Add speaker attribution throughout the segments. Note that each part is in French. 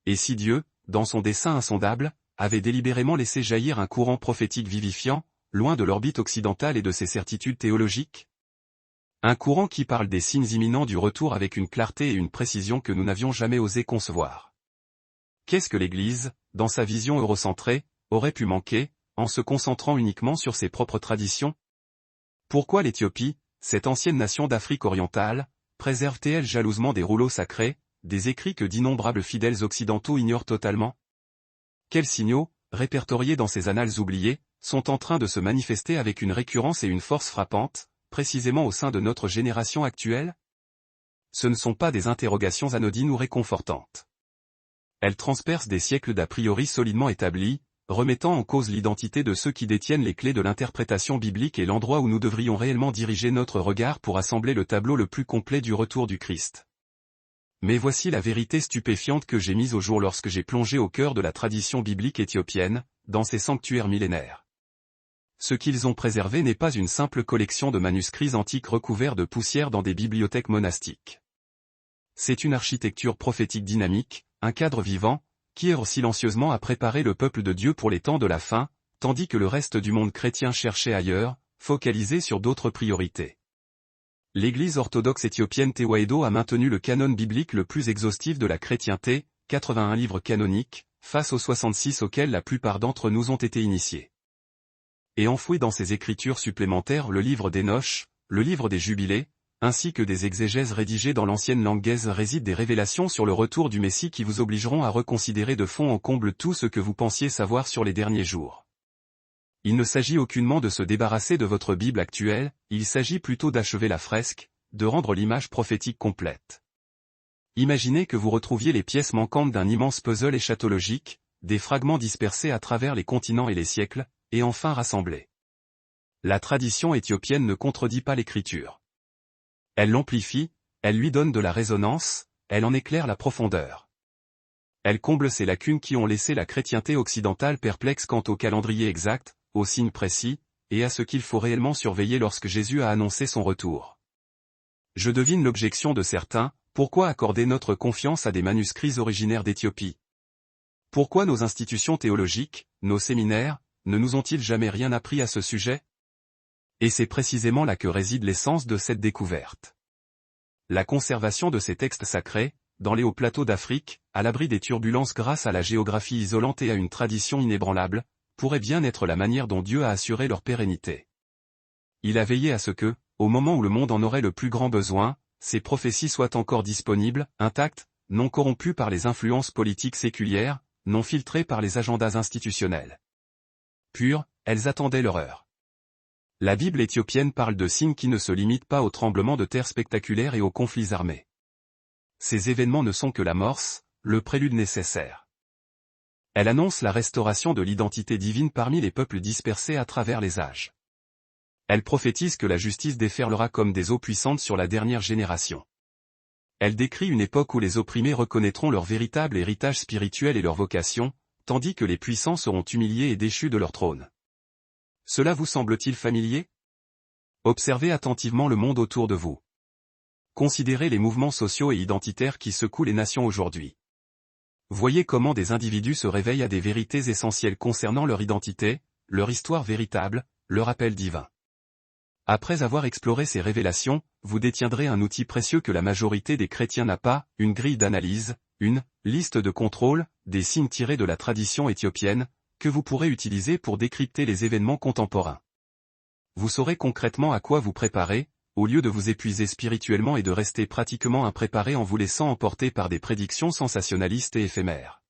Speaker 1: Et si Dieu, dans son dessein insondable, avait délibérément laissé jaillir un courant prophétique vivifiant, loin de l'orbite occidentale et de ses certitudes théologiques? Un courant qui parle des signes imminents du retour avec une clarté et une précision que nous n'avions jamais osé concevoir. Qu'est-ce que l'Église, dans sa vision eurocentrée, aurait pu manquer, en se concentrant uniquement sur ses propres traditions? Pourquoi l'Éthiopie, cette ancienne nation d'Afrique orientale, préserve-t-elle jalousement des rouleaux sacrés, des écrits que d'innombrables fidèles occidentaux ignorent totalement? Quels signaux, répertoriés dans ces annales oubliées, sont en train de se manifester avec une récurrence et une force frappantes, précisément au sein de notre génération actuelle? Ce ne sont pas des interrogations anodines ou réconfortantes. Elles transpercent des siècles d'a priori solidement établis, remettant en cause l'identité de ceux qui détiennent les clés de l'interprétation biblique et l'endroit où nous devrions réellement diriger notre regard pour assembler le tableau le plus complet du retour du Christ. Mais voici la vérité stupéfiante que j'ai mise au jour lorsque j'ai plongé au cœur de la tradition biblique éthiopienne, dans ces sanctuaires millénaires. Ce qu'ils ont préservé n'est pas une simple collection de manuscrits antiques recouverts de poussière dans des bibliothèques monastiques. C'est une architecture prophétique dynamique, un cadre vivant, qui œuvre silencieusement à préparer le peuple de Dieu pour les temps de la fin, tandis que le reste du monde chrétien cherchait ailleurs, focalisé sur d'autres priorités. L'Église orthodoxe éthiopienne Tewahedo a maintenu le canon biblique le plus exhaustif de la chrétienté, 81 livres canoniques, face aux 66 auxquels la plupart d'entre nous ont été initiés. Et enfoui dans ces écritures supplémentaires le livre d'Enoch, le livre des Jubilés, ainsi que des exégèses rédigées dans l'ancienne langue gaise résident des révélations sur le retour du Messie qui vous obligeront à reconsidérer de fond en comble tout ce que vous pensiez savoir sur les derniers jours. Il ne s'agit aucunement de se débarrasser de votre Bible actuelle, il s'agit plutôt d'achever la fresque, de rendre l'image prophétique complète. Imaginez que vous retrouviez les pièces manquantes d'un immense puzzle éschatologique, des fragments dispersés à travers les continents et les siècles, et enfin rassemblés. La tradition éthiopienne ne contredit pas l'écriture. Elle l'amplifie, elle lui donne de la résonance, elle en éclaire la profondeur. Elle comble ces lacunes qui ont laissé la chrétienté occidentale perplexe quant au calendrier exact, aux signes précis, et à ce qu'il faut réellement surveiller lorsque Jésus a annoncé son retour. Je devine l'objection de certains, pourquoi accorder notre confiance à des manuscrits originaires d'Éthiopie? Pourquoi nos institutions théologiques, nos séminaires, ne nous ont-ils jamais rien appris à ce sujet? Et c'est précisément là que réside l'essence de cette découverte. La conservation de ces textes sacrés, dans les hauts plateaux d'Afrique, à l'abri des turbulences grâce à la géographie isolante et à une tradition inébranlable, pourrait bien être la manière dont Dieu a assuré leur pérennité. Il a veillé à ce que, au moment où le monde en aurait le plus grand besoin, ces prophéties soient encore disponibles, intactes, non corrompues par les influences politiques séculières, non filtrées par les agendas institutionnels. Pures, elles attendaient leur heure. La Bible éthiopienne parle de signes qui ne se limitent pas aux tremblements de terre spectaculaires et aux conflits armés. Ces événements ne sont que l'amorce, le prélude nécessaire. Elle annonce la restauration de l'identité divine parmi les peuples dispersés à travers les âges. Elle prophétise que la justice déferlera comme des eaux puissantes sur la dernière génération. Elle décrit une époque où les opprimés reconnaîtront leur véritable héritage spirituel et leur vocation, tandis que les puissants seront humiliés et déchus de leur trône. Cela vous semble-t-il familier? Observez attentivement le monde autour de vous. Considérez les mouvements sociaux et identitaires qui secouent les nations aujourd'hui. Voyez comment des individus se réveillent à des vérités essentielles concernant leur identité, leur histoire véritable, leur appel divin. Après avoir exploré ces révélations, vous détiendrez un outil précieux que la majorité des chrétiens n'a pas, une grille d'analyse, une liste de contrôle, des signes tirés de la tradition éthiopienne, que vous pourrez utiliser pour décrypter les événements contemporains. Vous saurez concrètement à quoi vous préparer, au lieu de vous épuiser spirituellement et de rester pratiquement impréparé en vous laissant emporter par des prédictions sensationnalistes et éphémères.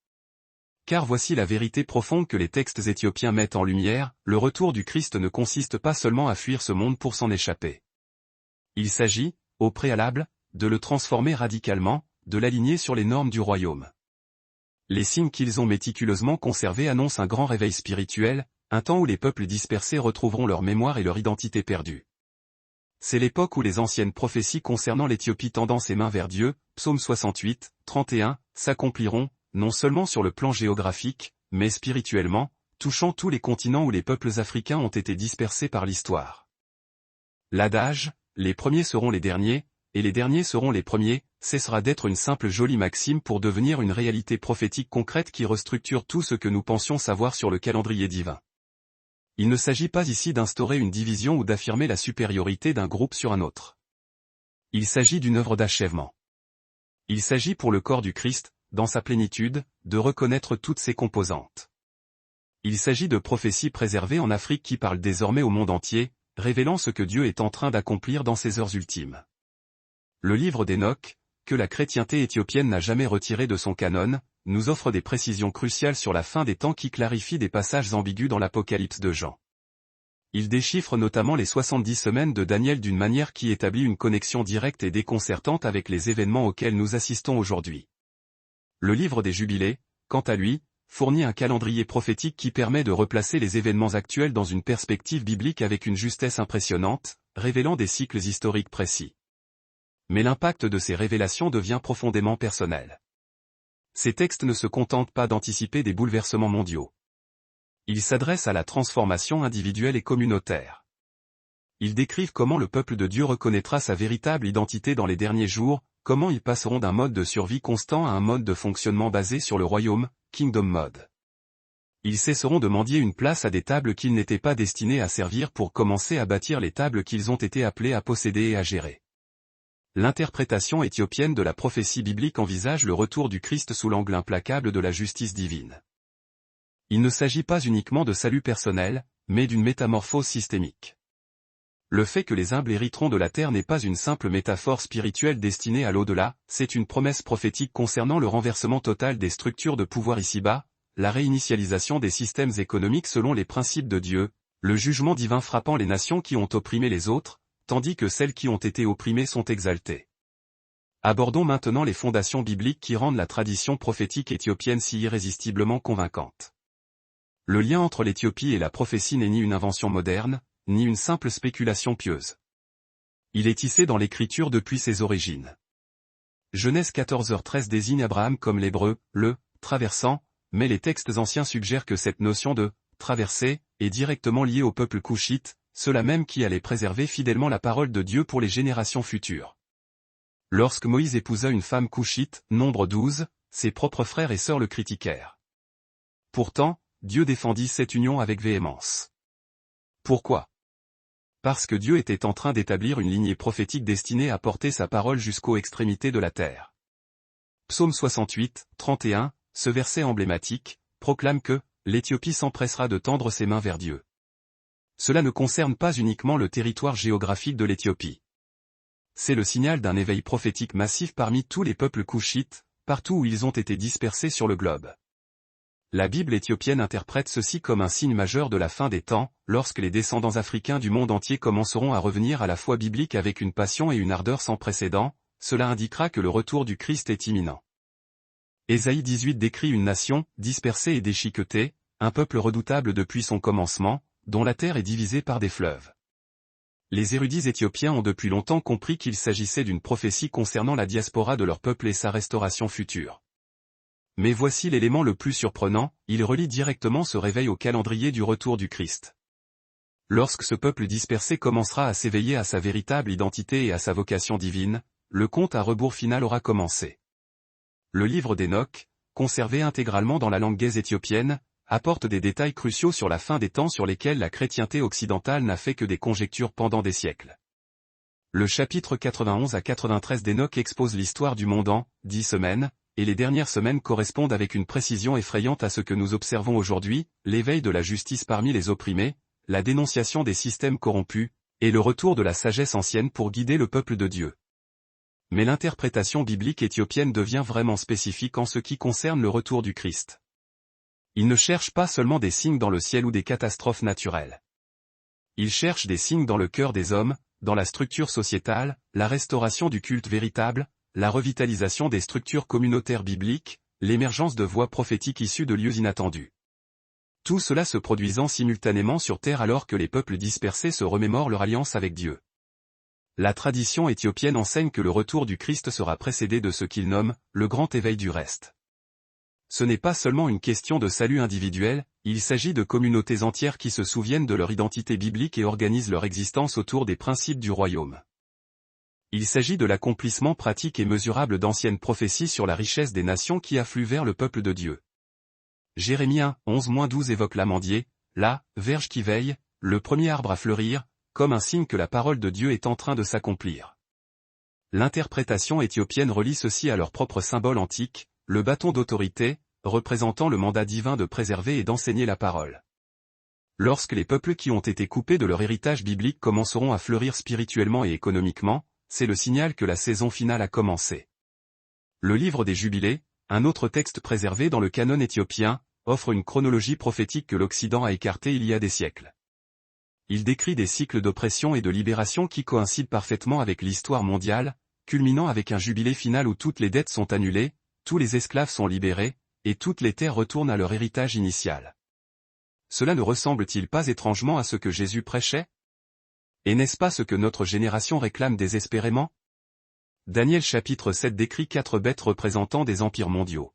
Speaker 1: Car voici la vérité profonde que les textes éthiopiens mettent en lumière, le retour du Christ ne consiste pas seulement à fuir ce monde pour s'en échapper. Il s'agit, au préalable, de le transformer radicalement, de l'aligner sur les normes du royaume. Les signes qu'ils ont méticuleusement conservés annoncent un grand réveil spirituel, un temps où les peuples dispersés retrouveront leur mémoire et leur identité perdue. C'est l'époque où les anciennes prophéties concernant l'Éthiopie tendant ses mains vers Dieu, psaume 68, 31, s'accompliront, non seulement sur le plan géographique, mais spirituellement, touchant tous les continents où les peuples africains ont été dispersés par l'histoire. L'adage, les premiers seront les derniers, et les derniers seront les premiers, cessera d'être une simple jolie maxime pour devenir une réalité prophétique concrète qui restructure tout ce que nous pensions savoir sur le calendrier divin. Il ne s'agit pas ici d'instaurer une division ou d'affirmer la supériorité d'un groupe sur un autre. Il s'agit d'une œuvre d'achèvement. Il s'agit pour le corps du Christ, dans sa plénitude, de reconnaître toutes ses composantes. Il s'agit de prophéties préservées en Afrique qui parlent désormais au monde entier, révélant ce que Dieu est en train d'accomplir dans ses heures ultimes. Le livre d'Enoch, que la chrétienté éthiopienne n'a jamais retiré de son canon, nous offre des précisions cruciales sur la fin des temps qui clarifient des passages ambigus dans l'Apocalypse de Jean. Il déchiffre notamment les 70 semaines de Daniel d'une manière qui établit une connexion directe et déconcertante avec les événements auxquels nous assistons aujourd'hui. Le livre des Jubilés, quant à lui, fournit un calendrier prophétique qui permet de replacer les événements actuels dans une perspective biblique avec une justesse impressionnante, révélant des cycles historiques précis. Mais l'impact de ces révélations devient profondément personnel. Ces textes ne se contentent pas d'anticiper des bouleversements mondiaux. Ils s'adressent à la transformation individuelle et communautaire. Ils décrivent comment le peuple de Dieu reconnaîtra sa véritable identité dans les derniers jours, comment ils passeront d'un mode de survie constant à un mode de fonctionnement basé sur le royaume, Kingdom Mode. Ils cesseront de mendier une place à des tables qu'ils n'étaient pas destinés à servir pour commencer à bâtir les tables qu'ils ont été appelés à posséder et à gérer. L'interprétation éthiopienne de la prophétie biblique envisage le retour du Christ sous l'angle implacable de la justice divine. Il ne s'agit pas uniquement de salut personnel, mais d'une métamorphose systémique. Le fait que les humbles hériteront de la terre n'est pas une simple métaphore spirituelle destinée à l'au-delà, c'est une promesse prophétique concernant le renversement total des structures de pouvoir ici-bas, la réinitialisation des systèmes économiques selon les principes de Dieu, le jugement divin frappant les nations qui ont opprimé les autres, tandis que celles qui ont été opprimées sont exaltées. Abordons maintenant les fondations bibliques qui rendent la tradition prophétique éthiopienne si irrésistiblement convaincante. Le lien entre l'Éthiopie et la prophétie n'est ni une invention moderne, ni une simple spéculation pieuse. Il est tissé dans l'Écriture depuis ses origines. Genèse 14h13 désigne Abraham comme l'hébreu, le « traversant », mais les textes anciens suggèrent que cette notion de « traverser » est directement liée au peuple couchite, ceux-là même qui allaient préserver fidèlement la parole de Dieu pour les générations futures. Lorsque Moïse épousa une femme couchite, Nombre 12, ses propres frères et sœurs le critiquèrent. Pourtant, Dieu défendit cette union avec véhémence. Pourquoi ? Parce que Dieu était en train d'établir une lignée prophétique destinée à porter sa parole jusqu'aux extrémités de la terre. Psaume 68, 31, ce verset emblématique, proclame que « l'Éthiopie s'empressera de tendre ses mains vers Dieu ». Cela ne concerne pas uniquement le territoire géographique de l'Éthiopie. C'est le signal d'un éveil prophétique massif parmi tous les peuples couchites, partout où ils ont été dispersés sur le globe. La Bible éthiopienne interprète ceci comme un signe majeur de la fin des temps, lorsque les descendants africains du monde entier commenceront à revenir à la foi biblique avec une passion et une ardeur sans précédent, cela indiquera que le retour du Christ est imminent. Ésaïe 18 décrit une nation, dispersée et déchiquetée, un peuple redoutable depuis son commencement, dont la terre est divisée par des fleuves. Les érudits éthiopiens ont depuis longtemps compris qu'il s'agissait d'une prophétie concernant la diaspora de leur peuple et sa restauration future. Mais voici l'élément le plus surprenant, il relie directement ce réveil au calendrier du retour du Christ. Lorsque ce peuple dispersé commencera à s'éveiller à sa véritable identité et à sa vocation divine, le compte à rebours final aura commencé. Le livre d'Enoch, conservé intégralement dans la langue gaze éthiopienne, apporte des détails cruciaux sur la fin des temps sur lesquels la chrétienté occidentale n'a fait que des conjectures pendant des siècles. Le chapitre 91 à 93 d'Enoch expose l'histoire du monde en 10 semaines, et les dernières semaines correspondent avec une précision effrayante à ce que nous observons aujourd'hui, l'éveil de la justice parmi les opprimés, la dénonciation des systèmes corrompus, et le retour de la sagesse ancienne pour guider le peuple de Dieu. Mais l'interprétation biblique éthiopienne devient vraiment spécifique en ce qui concerne le retour du Christ. Il ne cherche pas seulement des signes dans le ciel ou des catastrophes naturelles. Il cherche des signes dans le cœur des hommes, dans la structure sociétale, la restauration du culte véritable, la revitalisation des structures communautaires bibliques, l'émergence de voix prophétiques issues de lieux inattendus. Tout cela se produisant simultanément sur terre alors que les peuples dispersés se remémorent leur alliance avec Dieu. La tradition éthiopienne enseigne que le retour du Christ sera précédé de ce qu'il nomme le grand éveil du reste. Ce n'est pas seulement une question de salut individuel, il s'agit de communautés entières qui se souviennent de leur identité biblique et organisent leur existence autour des principes du royaume. Il s'agit de l'accomplissement pratique et mesurable d'anciennes prophéties sur la richesse des nations qui affluent vers le peuple de Dieu. Jérémie 1, 11-12 évoque l'amandier, la verge qui veille, le premier arbre à fleurir, comme un signe que la parole de Dieu est en train de s'accomplir. L'interprétation éthiopienne relie ceci à leur propre symbole antique, le bâton d'autorité, représentant le mandat divin de préserver et d'enseigner la parole. Lorsque les peuples qui ont été coupés de leur héritage biblique commenceront à fleurir spirituellement et économiquement, c'est le signal que la saison finale a commencé. Le livre des Jubilés, un autre texte préservé dans le canon éthiopien, offre une chronologie prophétique que l'Occident a écartée il y a des siècles. Il décrit des cycles d'oppression et de libération qui coïncident parfaitement avec l'histoire mondiale, culminant avec un jubilé final où toutes les dettes sont annulées, tous les esclaves sont libérés, et toutes les terres retournent à leur héritage initial. Cela ne ressemble-t-il pas étrangement à ce que Jésus prêchait? Et n'est-ce pas ce que notre génération réclame désespérément? Daniel chapitre 7 décrit 4 bêtes représentant des empires mondiaux.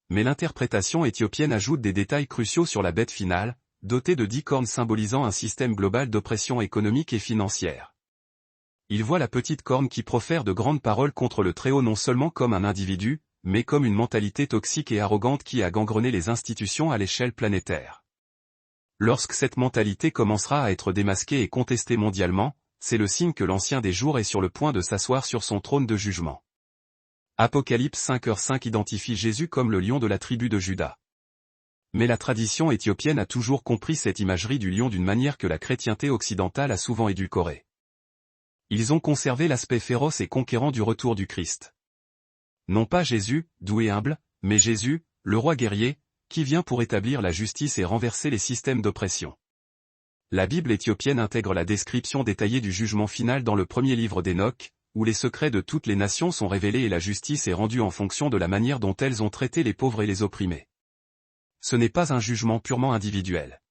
Speaker 1: Mais l'interprétation éthiopienne ajoute des détails cruciaux sur la bête finale, dotée de 10 cornes symbolisant un système global d'oppression économique et financière. Il voit la petite corne qui profère de grandes paroles contre le Très-Haut non seulement comme un individu, mais comme une mentalité toxique et arrogante qui a gangrené les institutions à l'échelle planétaire. Lorsque cette mentalité commencera à être démasquée et contestée mondialement, c'est le signe que l'Ancien des Jours est sur le point de s'asseoir sur son trône de jugement. Apocalypse 5h5 identifie Jésus comme le lion de la tribu de Juda. Mais la tradition éthiopienne a toujours compris cette imagerie du lion d'une manière que la chrétienté occidentale a souvent édulcorée. Ils ont conservé l'aspect féroce et conquérant du retour du Christ. Non pas Jésus, doux et humble, mais Jésus, le roi guerrier, qui vient pour établir la justice et renverser les systèmes d'oppression. La Bible éthiopienne intègre la description détaillée du jugement final dans le premier livre d'Enoch, où les secrets de toutes les nations sont révélés et la justice est rendue en fonction de la manière dont elles ont traité les pauvres et les opprimés. Ce n'est pas un jugement purement individuel.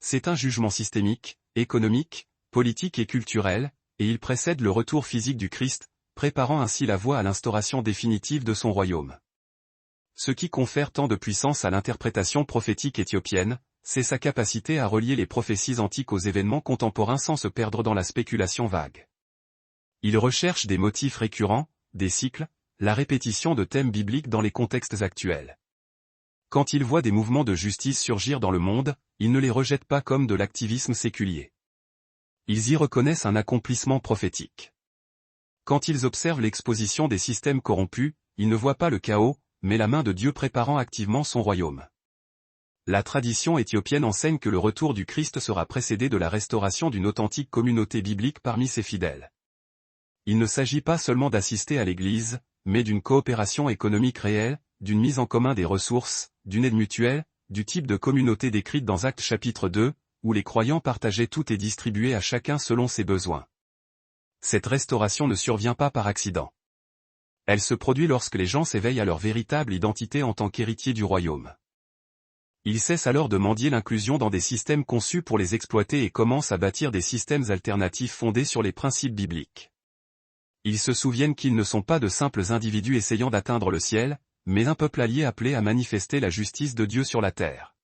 Speaker 1: C'est un jugement systémique, économique, politique et culturel, et il précède le retour physique du Christ, préparant ainsi la voie à l'instauration définitive de son royaume. Ce qui confère tant de puissance à l'interprétation prophétique éthiopienne, c'est sa capacité à relier les prophéties antiques aux événements contemporains sans se perdre dans la spéculation vague. Il recherche des motifs récurrents, des cycles, la répétition de thèmes bibliques dans les contextes actuels. Quand il voit des mouvements de justice surgir dans le monde, il ne les rejette pas comme de l'activisme séculier. Ils y reconnaissent un accomplissement prophétique. Quand ils observent l'exposition des systèmes corrompus, ils ne voient pas le chaos, mais la main de Dieu préparant activement son royaume. La tradition éthiopienne enseigne que le retour du Christ sera précédé de la restauration d'une authentique communauté biblique parmi ses fidèles. Il ne s'agit pas seulement d'assister à l'Église, mais d'une coopération économique réelle, d'une mise en commun des ressources, d'une aide mutuelle, du type de communauté décrite dans Actes chapitre 2, où les croyants partageaient tout et distribuaient à chacun selon ses besoins. Cette restauration ne survient pas par accident. Elle se produit lorsque les gens s'éveillent à leur véritable identité en tant qu'héritiers du royaume. Ils cessent alors de mendier l'inclusion dans des systèmes conçus pour les exploiter et commencent à bâtir des systèmes alternatifs fondés sur les principes bibliques. Ils se souviennent qu'ils ne sont pas de simples individus essayant d'atteindre le ciel, mais un peuple allié appelé à manifester la justice de Dieu sur la terre.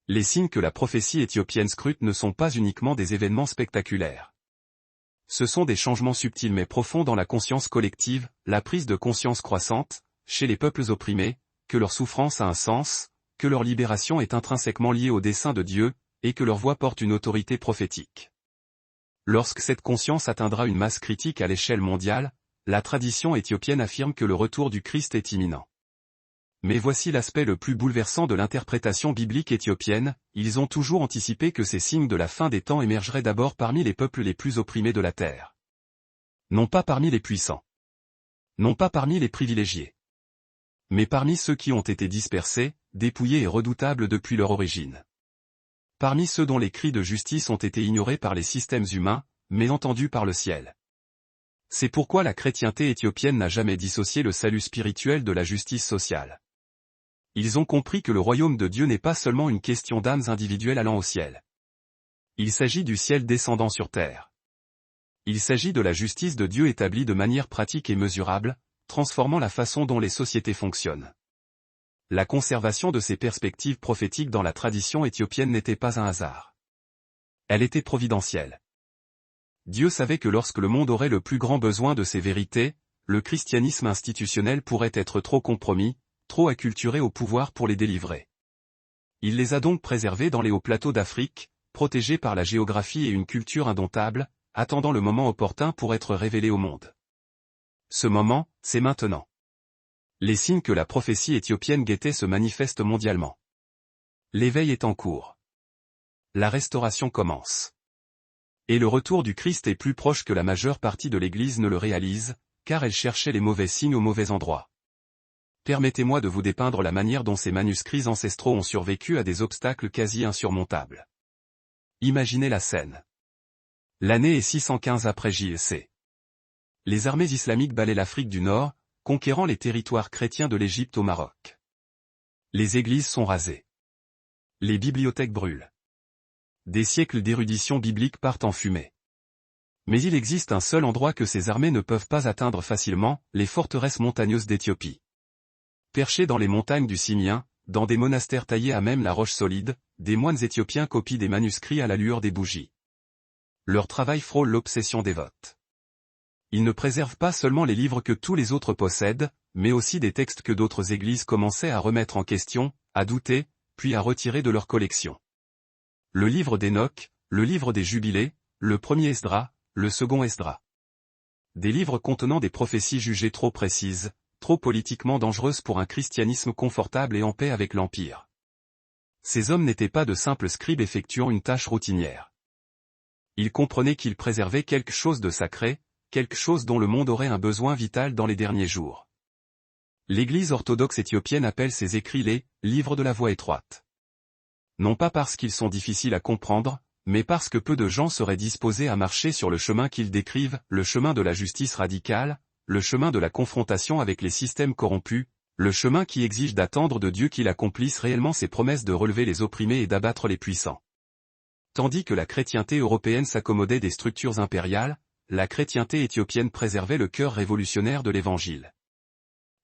Speaker 1: Les signes que la prophétie éthiopienne scrute ne sont pas uniquement des événements spectaculaires. Ce sont des changements subtils mais profonds dans la conscience collective, la prise de conscience croissante, chez les peuples opprimés, que leur souffrance a un sens, que leur libération est intrinsèquement liée au dessein de Dieu, et que leur voix porte une autorité prophétique. Lorsque cette conscience atteindra une masse critique à l'échelle mondiale, la tradition éthiopienne affirme que le retour du Christ est imminent. Mais voici l'aspect le plus bouleversant de l'interprétation biblique éthiopienne, ils ont toujours anticipé que ces signes de la fin des temps émergeraient d'abord parmi les peuples les plus opprimés de la terre. Non pas parmi les puissants. Non pas parmi les privilégiés. Mais parmi ceux qui ont été dispersés, dépouillés et redoutables depuis leur origine. Parmi ceux dont les cris de justice ont été ignorés par les systèmes humains, mais entendus par le ciel. C'est pourquoi la chrétienté éthiopienne n'a jamais dissocié le salut spirituel de la justice sociale. Ils ont compris que le royaume de Dieu n'est pas seulement une question d'âmes individuelles allant au ciel. Il s'agit du ciel descendant sur terre. Il s'agit de la justice de Dieu établie de manière pratique et mesurable, transformant la façon dont les sociétés fonctionnent. La conservation de ces perspectives prophétiques dans la tradition éthiopienne n'était pas un hasard. Elle était providentielle. Dieu savait que lorsque le monde aurait le plus grand besoin de ces vérités, le christianisme institutionnel pourrait être trop compromis, trop acculturé au pouvoir pour les délivrer. Il les a donc préservés dans les hauts plateaux d'Afrique, protégés par la géographie et une culture indomptable, attendant le moment opportun pour être révélés au monde. Ce moment, c'est maintenant. Les signes que la prophétie éthiopienne guettait se manifestent mondialement. L'éveil est en cours. La restauration commence. Et le retour du Christ est plus proche que la majeure partie de l'Église ne le réalise, car elle cherchait les mauvais signes au mauvais endroit. Permettez-moi de vous dépeindre la manière dont ces manuscrits ancestraux ont survécu à des obstacles quasi insurmontables. Imaginez la scène. L'année est 615 après J.C. Les armées islamiques balaient l'Afrique du Nord, conquérant les territoires chrétiens de l'Égypte au Maroc. Les églises sont rasées. Les bibliothèques brûlent. Des siècles d'érudition biblique partent en fumée. Mais il existe un seul endroit que ces armées ne peuvent pas atteindre facilement, les forteresses montagneuses d'Éthiopie. Perchées dans les montagnes du Simien, dans des monastères taillés à même la roche solide, des moines éthiopiens copient des manuscrits à la lueur des bougies. Leur travail frôle l'obsession dévote. Ils ne préservent pas seulement les livres que tous les autres possèdent, mais aussi des textes que d'autres églises commençaient à remettre en question, à douter, puis à retirer de leur collection. Le livre d'Enoch, le livre des Jubilés, le premier Esdras, le second Esdras. Des livres contenant des prophéties jugées trop précises, trop politiquement dangereuses pour un christianisme confortable et en paix avec l'Empire. Ces hommes n'étaient pas de simples scribes effectuant une tâche routinière. Ils comprenaient qu'ils préservaient quelque chose de sacré, quelque chose dont le monde aurait un besoin vital dans les derniers jours. L'Église orthodoxe éthiopienne appelle ces écrits les « livres de la voie étroite ». Non pas parce qu'ils sont difficiles à comprendre, mais parce que peu de gens seraient disposés à marcher sur le chemin qu'ils décrivent, le chemin de la justice radicale, le chemin de la confrontation avec les systèmes corrompus, le chemin qui exige d'attendre de Dieu qu'il accomplisse réellement ses promesses de relever les opprimés et d'abattre les puissants. Tandis que la chrétienté européenne s'accommodait des structures impériales, la chrétienté éthiopienne préservait le cœur révolutionnaire de l'Évangile.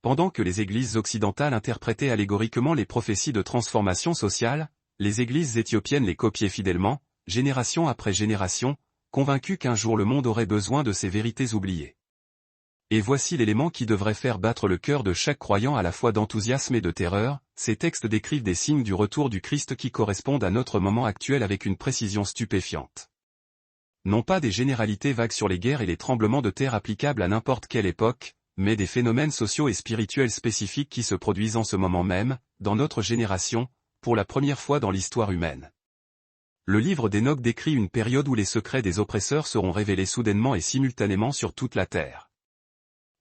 Speaker 1: Pendant que les églises occidentales interprétaient allégoriquement les prophéties de transformation sociale, les églises éthiopiennes les copiaient fidèlement, génération après génération, convaincus qu'un jour le monde aurait besoin de ces vérités oubliées. Et voici l'élément qui devrait faire battre le cœur de chaque croyant à la fois d'enthousiasme et de terreur, ces textes décrivent des signes du retour du Christ qui correspondent à notre moment actuel avec une précision stupéfiante. Non pas des généralités vagues sur les guerres et les tremblements de terre applicables à n'importe quelle époque, mais des phénomènes sociaux et spirituels spécifiques qui se produisent en ce moment même, dans notre génération, pour la première fois dans l'histoire humaine. Le livre d'Enoch décrit une période où les secrets des oppresseurs seront révélés soudainement et simultanément sur toute la terre.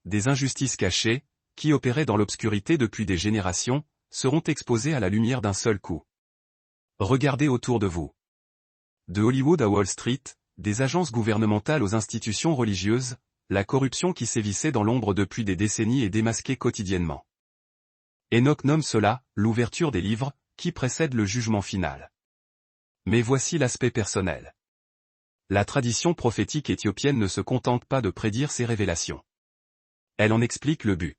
Speaker 1: Des injustices cachées, qui opéraient dans l'obscurité depuis des générations, seront exposées à la lumière d'un seul coup. Regardez autour de vous. De Hollywood à Wall Street, des agences gouvernementales aux institutions religieuses, la corruption qui sévissait dans l'ombre depuis des décennies est démasquée quotidiennement. Enoch nomme cela « l'ouverture des livres », qui précède le jugement final. Mais voici l'aspect personnel. La tradition prophétique éthiopienne ne se contente pas de prédire ces révélations. Elle en explique le but.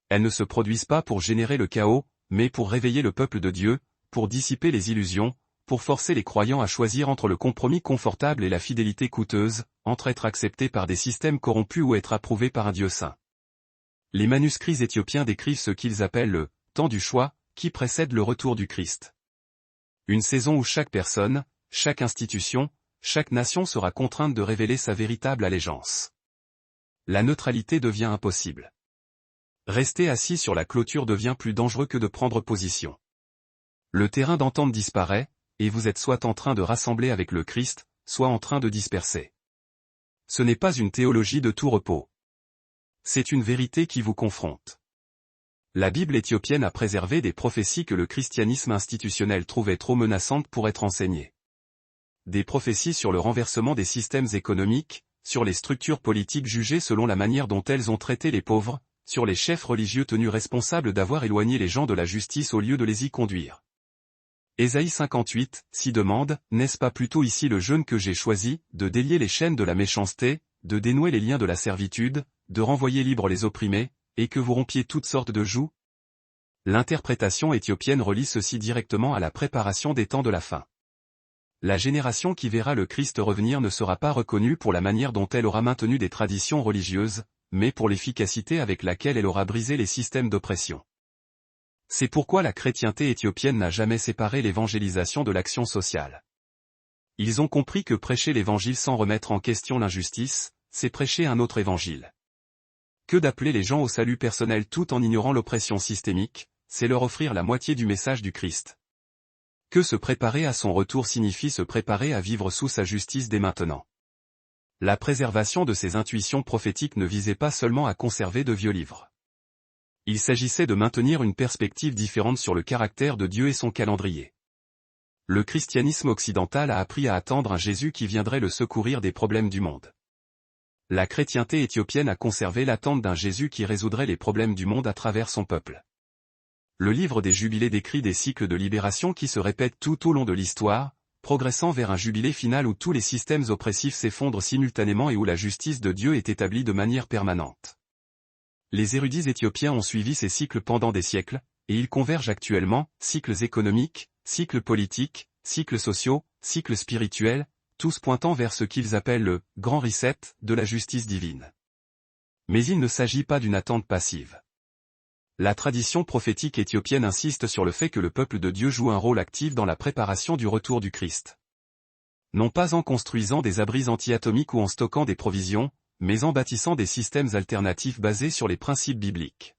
Speaker 1: Elles ne se produisent pas pour générer le chaos, mais pour réveiller le peuple de Dieu, pour dissiper les illusions, pour forcer les croyants à choisir entre le compromis confortable et la fidélité coûteuse, entre être accepté par des systèmes corrompus ou être approuvé par un Dieu saint. Les manuscrits éthiopiens décrivent ce qu'ils appellent le « temps du choix », qui précède le retour du Christ. Une saison où chaque personne, chaque institution, chaque nation sera contrainte de révéler sa véritable allégeance. La neutralité devient impossible. Rester assis sur la clôture devient plus dangereux que de prendre position. Le terrain d'entente disparaît, et vous êtes soit en train de rassembler avec le Christ, soit en train de disperser. Ce n'est pas une théologie de tout repos. C'est une vérité qui vous confronte. La Bible éthiopienne a préservé des prophéties que le christianisme institutionnel trouvait trop menaçantes pour être enseignées. Des prophéties sur le renversement des systèmes économiques, sur les structures politiques jugées selon la manière dont elles ont traité les pauvres, sur les chefs religieux tenus responsables d'avoir éloigné les gens de la justice au lieu de les y conduire. Ésaïe 58, s'y demande, n'est-ce pas plutôt ici le jeûne que j'ai choisi, de délier les chaînes de la méchanceté, de dénouer les liens de la servitude, de renvoyer libres les opprimés, et que vous rompiez toutes sortes de jougs? L'interprétation éthiopienne relie ceci directement à la préparation des temps de la fin. La génération qui verra le Christ revenir ne sera pas reconnue pour la manière dont elle aura maintenu des traditions religieuses, mais pour l'efficacité avec laquelle elle aura brisé les systèmes d'oppression. C'est pourquoi la chrétienté éthiopienne n'a jamais séparé l'évangélisation de l'action sociale. Ils ont compris que prêcher l'évangile sans remettre en question l'injustice, c'est prêcher un autre évangile. Que d'appeler les gens au salut personnel tout en ignorant l'oppression systémique, c'est leur offrir la moitié du message du Christ. Que se préparer à son retour signifie se préparer à vivre sous sa justice dès maintenant. La préservation de ces intuitions prophétiques ne visait pas seulement à conserver de vieux livres. Il s'agissait de maintenir une perspective différente sur le caractère de Dieu et son calendrier. Le christianisme occidental a appris à attendre un Jésus qui viendrait le secourir des problèmes du monde. La chrétienté éthiopienne a conservé l'attente d'un Jésus qui résoudrait les problèmes du monde à travers son peuple. Le livre des Jubilés décrit des cycles de libération qui se répètent tout au long de l'histoire, progressant vers un jubilé final où tous les systèmes oppressifs s'effondrent simultanément et où la justice de Dieu est établie de manière permanente. Les érudits éthiopiens ont suivi ces cycles pendant des siècles, et ils convergent actuellement, cycles économiques, cycles politiques, cycles sociaux, cycles spirituels, tous pointant vers ce qu'ils appellent le « grand reset » de la justice divine. Mais il ne s'agit pas d'une attente passive. La tradition prophétique éthiopienne insiste sur le fait que le peuple de Dieu joue un rôle actif dans la préparation du retour du Christ. Non pas en construisant des abris anti-atomiques ou en stockant des provisions, mais en bâtissant des systèmes alternatifs basés sur les principes bibliques.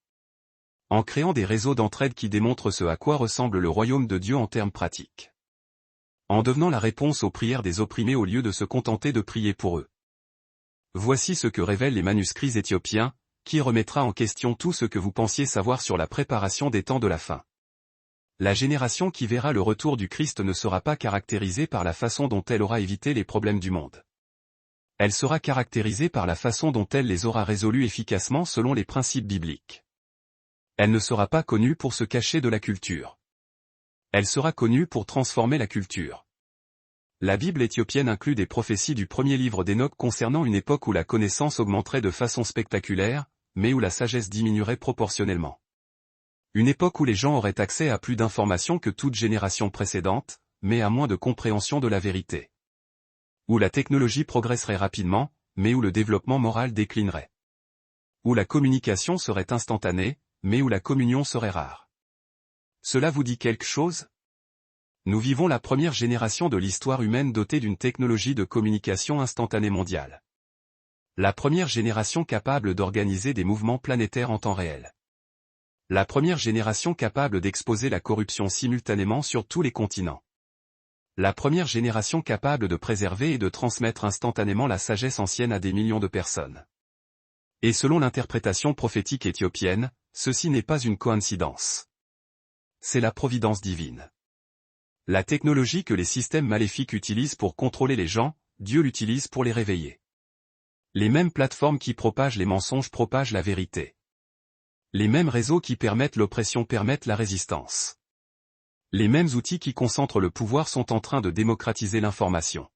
Speaker 1: En créant des réseaux d'entraide qui démontrent ce à quoi ressemble le royaume de Dieu en termes pratiques. En devenant la réponse aux prières des opprimés au lieu de se contenter de prier pour eux. Voici ce que révèlent les manuscrits éthiopiens, qui remettra en question tout ce que vous pensiez savoir sur la préparation des temps de la fin. La génération qui verra le retour du Christ ne sera pas caractérisée par la façon dont elle aura évité les problèmes du monde. Elle sera caractérisée par la façon dont elle les aura résolus efficacement selon les principes bibliques. Elle ne sera pas connue pour se cacher de la culture. Elle sera connue pour transformer la culture. La Bible éthiopienne inclut des prophéties du premier livre d'Enoch concernant une époque où la connaissance augmenterait de façon spectaculaire, mais où la sagesse diminuerait proportionnellement. Une époque où les gens auraient accès à plus d'informations que toute génération précédente, mais à moins de compréhension de la vérité. Où la technologie progresserait rapidement, mais où le développement moral déclinerait. Où la communication serait instantanée, mais où la communion serait rare. Cela vous dit quelque chose ? Nous vivons la première génération de l'histoire humaine dotée d'une technologie de communication instantanée mondiale. La première génération capable d'organiser des mouvements planétaires en temps réel. La première génération capable d'exposer la corruption simultanément sur tous les continents. La première génération capable de préserver et de transmettre instantanément la sagesse ancienne à des millions de personnes. Et selon l'interprétation prophétique éthiopienne, ceci n'est pas une coïncidence. C'est la providence divine. La technologie que les systèmes maléfiques utilisent pour contrôler les gens, Dieu l'utilise pour les réveiller. Les mêmes plateformes qui propagent les mensonges propagent la vérité. Les mêmes réseaux qui permettent l'oppression permettent la résistance. Les mêmes outils qui concentrent le pouvoir sont en train de démocratiser l'information.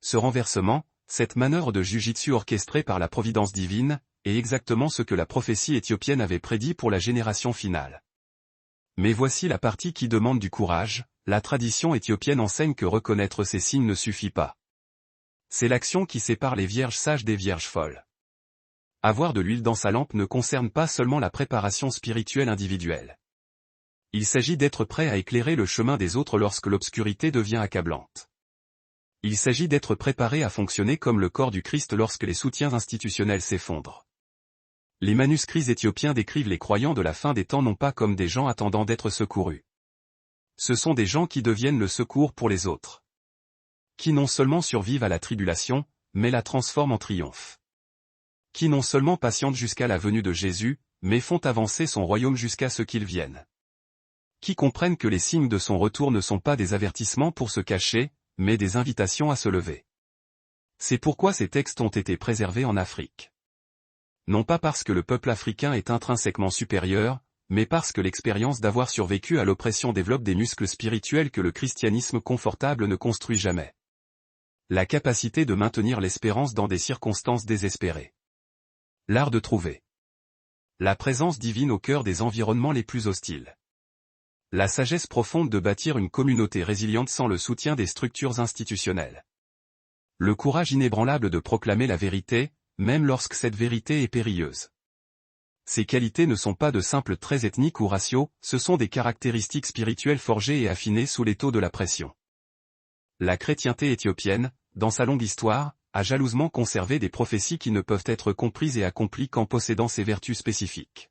Speaker 1: Ce renversement, cette manœuvre de jujitsu orchestrée par la providence divine, est exactement ce que la prophétie éthiopienne avait prédit pour la génération finale. Mais voici la partie qui demande du courage, la tradition éthiopienne enseigne que reconnaître ces signes ne suffit pas. C'est l'action qui sépare les vierges sages des vierges folles. Avoir de l'huile dans sa lampe ne concerne pas seulement la préparation spirituelle individuelle. Il s'agit d'être prêt à éclairer le chemin des autres lorsque l'obscurité devient accablante. Il s'agit d'être préparé à fonctionner comme le corps du Christ lorsque les soutiens institutionnels s'effondrent. Les manuscrits éthiopiens décrivent les croyants de la fin des temps non pas comme des gens attendant d'être secourus. Ce sont des gens qui deviennent le secours pour les autres. Qui non seulement survivent à la tribulation, mais la transforment en triomphe. Qui non seulement patientent jusqu'à la venue de Jésus, mais font avancer son royaume jusqu'à ce qu'il vienne. Qui comprennent que les signes de son retour ne sont pas des avertissements pour se cacher, mais des invitations à se lever. C'est pourquoi ces textes ont été préservés en Afrique. Non pas parce que le peuple africain est intrinsèquement supérieur, mais parce que l'expérience d'avoir survécu à l'oppression développe des muscles spirituels que le christianisme confortable ne construit jamais. La capacité de maintenir l'espérance dans des circonstances désespérées. L'art de trouver la présence divine au cœur des environnements les plus hostiles. La sagesse profonde de bâtir une communauté résiliente sans le soutien des structures institutionnelles. Le courage inébranlable de proclamer la vérité, même lorsque cette vérité est périlleuse. Ces qualités ne sont pas de simples traits ethniques ou raciaux, ce sont des caractéristiques spirituelles forgées et affinées sous l'étau de la pression. La chrétienté éthiopienne, dans sa longue histoire, a jalousement conservé des prophéties qui ne peuvent être comprises et accomplies qu'en possédant ces vertus spécifiques.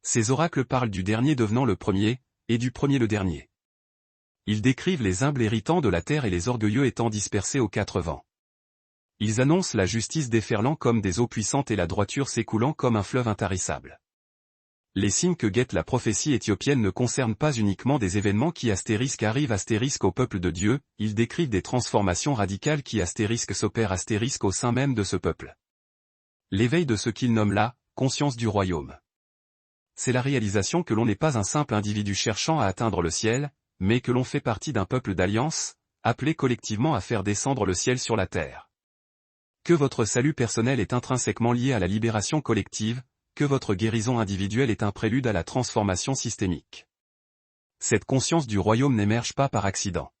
Speaker 1: Ces oracles parlent du dernier devenant le premier, et du premier le dernier. Ils décrivent les humbles héritants de la terre et les orgueilleux étant dispersés aux quatre vents. Ils annoncent la justice déferlant comme des eaux puissantes et la droiture s'écoulant comme un fleuve intarissable. Les signes que guette la prophétie éthiopienne ne concernent pas uniquement des événements qui arrivent au peuple de Dieu, ils décrivent des transformations radicales qui s'opèrent au sein même de ce peuple. L'éveil de ce qu'ils nomment la conscience du royaume. C'est la réalisation que l'on n'est pas un simple individu cherchant à atteindre le ciel, mais que l'on fait partie d'un peuple d'alliance, appelé collectivement à faire descendre le ciel sur la terre. Que votre salut personnel est intrinsèquement lié à la libération collective, que votre guérison individuelle est un prélude à la transformation systémique. Cette conscience du royaume n'émerge pas par accident.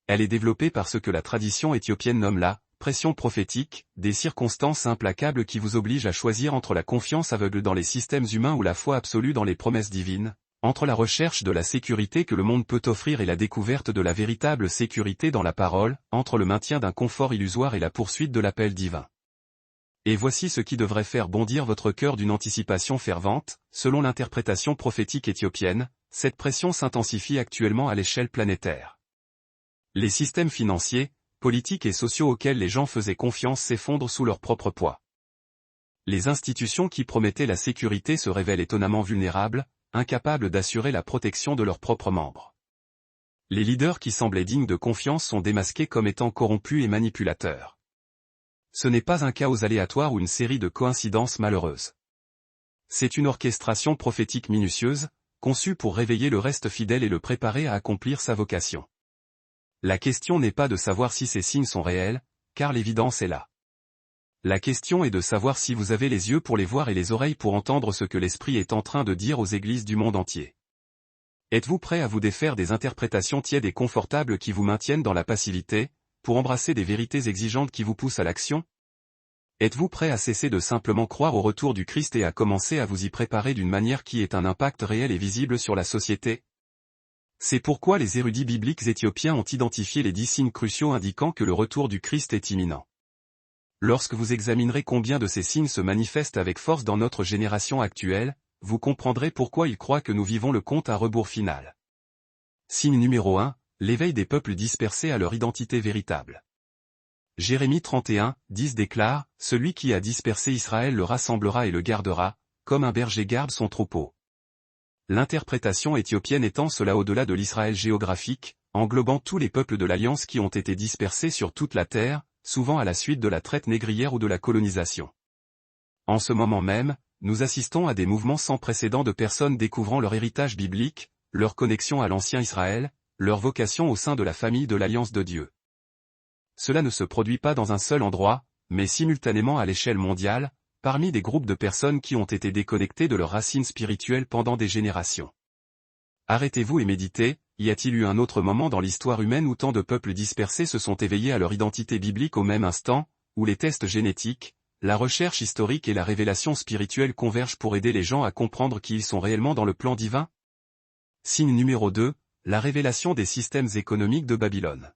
Speaker 1: Elle est développée par ce que la tradition éthiopienne nomme la pression prophétique, des circonstances implacables qui vous obligent à choisir entre la confiance aveugle dans les systèmes humains ou la foi absolue dans les promesses divines, entre la recherche de la sécurité que le monde peut offrir et la découverte de la véritable sécurité dans la parole, entre le maintien d'un confort illusoire et la poursuite de l'appel divin. Et voici ce qui devrait faire bondir votre cœur d'une anticipation fervente, selon l'interprétation prophétique éthiopienne, cette pression s'intensifie actuellement à l'échelle planétaire. Les systèmes financiers, politiques et sociaux auxquels les gens faisaient confiance s'effondrent sous leur propre poids. Les institutions qui promettaient la sécurité se révèlent étonnamment vulnérables, incapables d'assurer la protection de leurs propres membres. Les leaders qui semblaient dignes de confiance sont démasqués comme étant corrompus et manipulateurs. Ce n'est pas un chaos aléatoire ou une série de coïncidences malheureuses. C'est une orchestration prophétique minutieuse, conçue pour réveiller le reste fidèle et le préparer à accomplir sa vocation. La question n'est pas de savoir si ces signes sont réels, car l'évidence est là. La question est de savoir si vous avez les yeux pour les voir et les oreilles pour entendre ce que l'Esprit est en train de dire aux églises du monde entier. Êtes-vous prêt à vous défaire des interprétations tièdes et confortables qui vous maintiennent dans la passivité, pour embrasser des vérités exigeantes qui vous poussent à l'action? Êtes-vous prêt à cesser de simplement croire au retour du Christ et à commencer à vous y préparer d'une manière qui ait un impact réel et visible sur la société? C'est pourquoi les érudits bibliques éthiopiens ont identifié les 10 signes cruciaux indiquant que le retour du Christ est imminent. Lorsque vous examinerez combien de ces signes se manifestent avec force dans notre génération actuelle, vous comprendrez pourquoi ils croient que nous vivons le compte à rebours final. Signe numéro 1, l'éveil des peuples dispersés à leur identité véritable. Jérémie 31, 10 déclare, « Celui qui a dispersé Israël le rassemblera et le gardera, comme un berger garde son troupeau. » L'interprétation éthiopienne étend cela au-delà de l'Israël géographique, englobant tous les peuples de l'Alliance qui ont été dispersés sur toute la terre, souvent à la suite de la traite négrière ou de la colonisation. En ce moment même, nous assistons à des mouvements sans précédent de personnes découvrant leur héritage biblique, leur connexion à l'ancien Israël, leur vocation au sein de la famille de l'Alliance de Dieu. Cela ne se produit pas dans un seul endroit, mais simultanément à l'échelle mondiale, parmi des groupes de personnes qui ont été déconnectées de leurs racines spirituelles pendant des générations. Arrêtez-vous et méditez, y a-t-il eu un autre moment dans l'histoire humaine où tant de peuples dispersés se sont éveillés à leur identité biblique au même instant, où les tests génétiques, la recherche historique et la révélation spirituelle convergent pour aider les gens à comprendre qui ils sont réellement dans le plan divin? Signe numéro 2, la révélation des systèmes économiques de Babylone.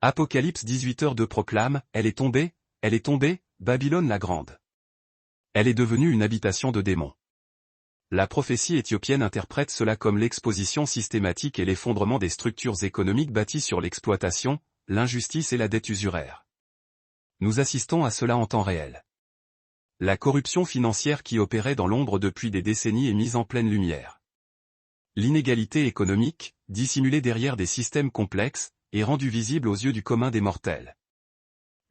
Speaker 1: Apocalypse 18h2 proclame, « Elle est tombée, Babylone la grande. Elle est devenue une habitation de démons. » La prophétie éthiopienne interprète cela comme l'exposition systématique et l'effondrement des structures économiques bâties sur l'exploitation, l'injustice et la dette usuraire. Nous assistons à cela en temps réel. La corruption financière qui opérait dans l'ombre depuis des décennies est mise en pleine lumière. L'inégalité économique, dissimulée derrière des systèmes complexes, est rendue visible aux yeux du commun des mortels.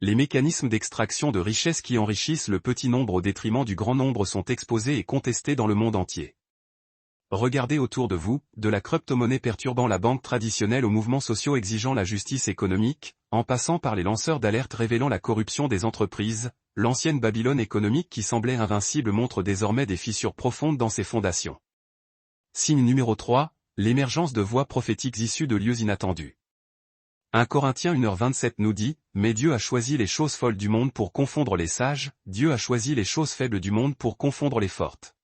Speaker 1: Les mécanismes d'extraction de richesses qui enrichissent le petit nombre au détriment du grand nombre sont exposés et contestés dans le monde entier. Regardez autour de vous, de la crypto-monnaie perturbant la banque traditionnelle aux mouvements sociaux exigeant la justice économique, en passant par les lanceurs d'alerte révélant la corruption des entreprises, l'ancienne Babylone économique qui semblait invincible montre désormais des fissures profondes dans ses fondations. Signe numéro 3, l'émergence de voix prophétiques issues de lieux inattendus. 1 Corinthiens 1h27 nous dit, « Mais Dieu a choisi les choses folles du monde pour confondre les sages, Dieu a choisi les choses faibles du monde pour confondre les fortes. »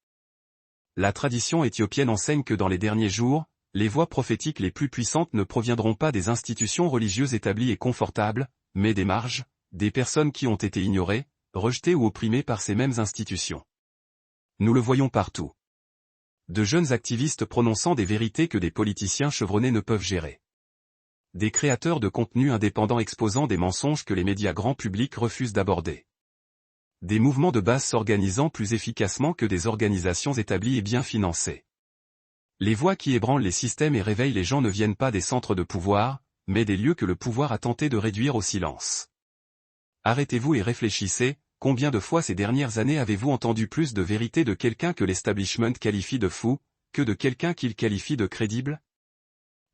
Speaker 1: La tradition éthiopienne enseigne que dans les derniers jours, les voix prophétiques les plus puissantes ne proviendront pas des institutions religieuses établies et confortables, mais des marges, des personnes qui ont été ignorées, rejetées ou opprimées par ces mêmes institutions. Nous le voyons partout. De jeunes activistes prononçant des vérités que des politiciens chevronnés ne peuvent gérer. Des créateurs de contenu indépendants exposant des mensonges que les médias grand public refusent d'aborder. Des mouvements de base s'organisant plus efficacement que des organisations établies et bien financées. Les voix qui ébranlent les systèmes et réveillent les gens ne viennent pas des centres de pouvoir, mais des lieux que le pouvoir a tenté de réduire au silence. Arrêtez-vous et réfléchissez, combien de fois ces dernières années avez-vous entendu plus de vérité de quelqu'un que l'establishment qualifie de fou, que de quelqu'un qu'il qualifie de crédible?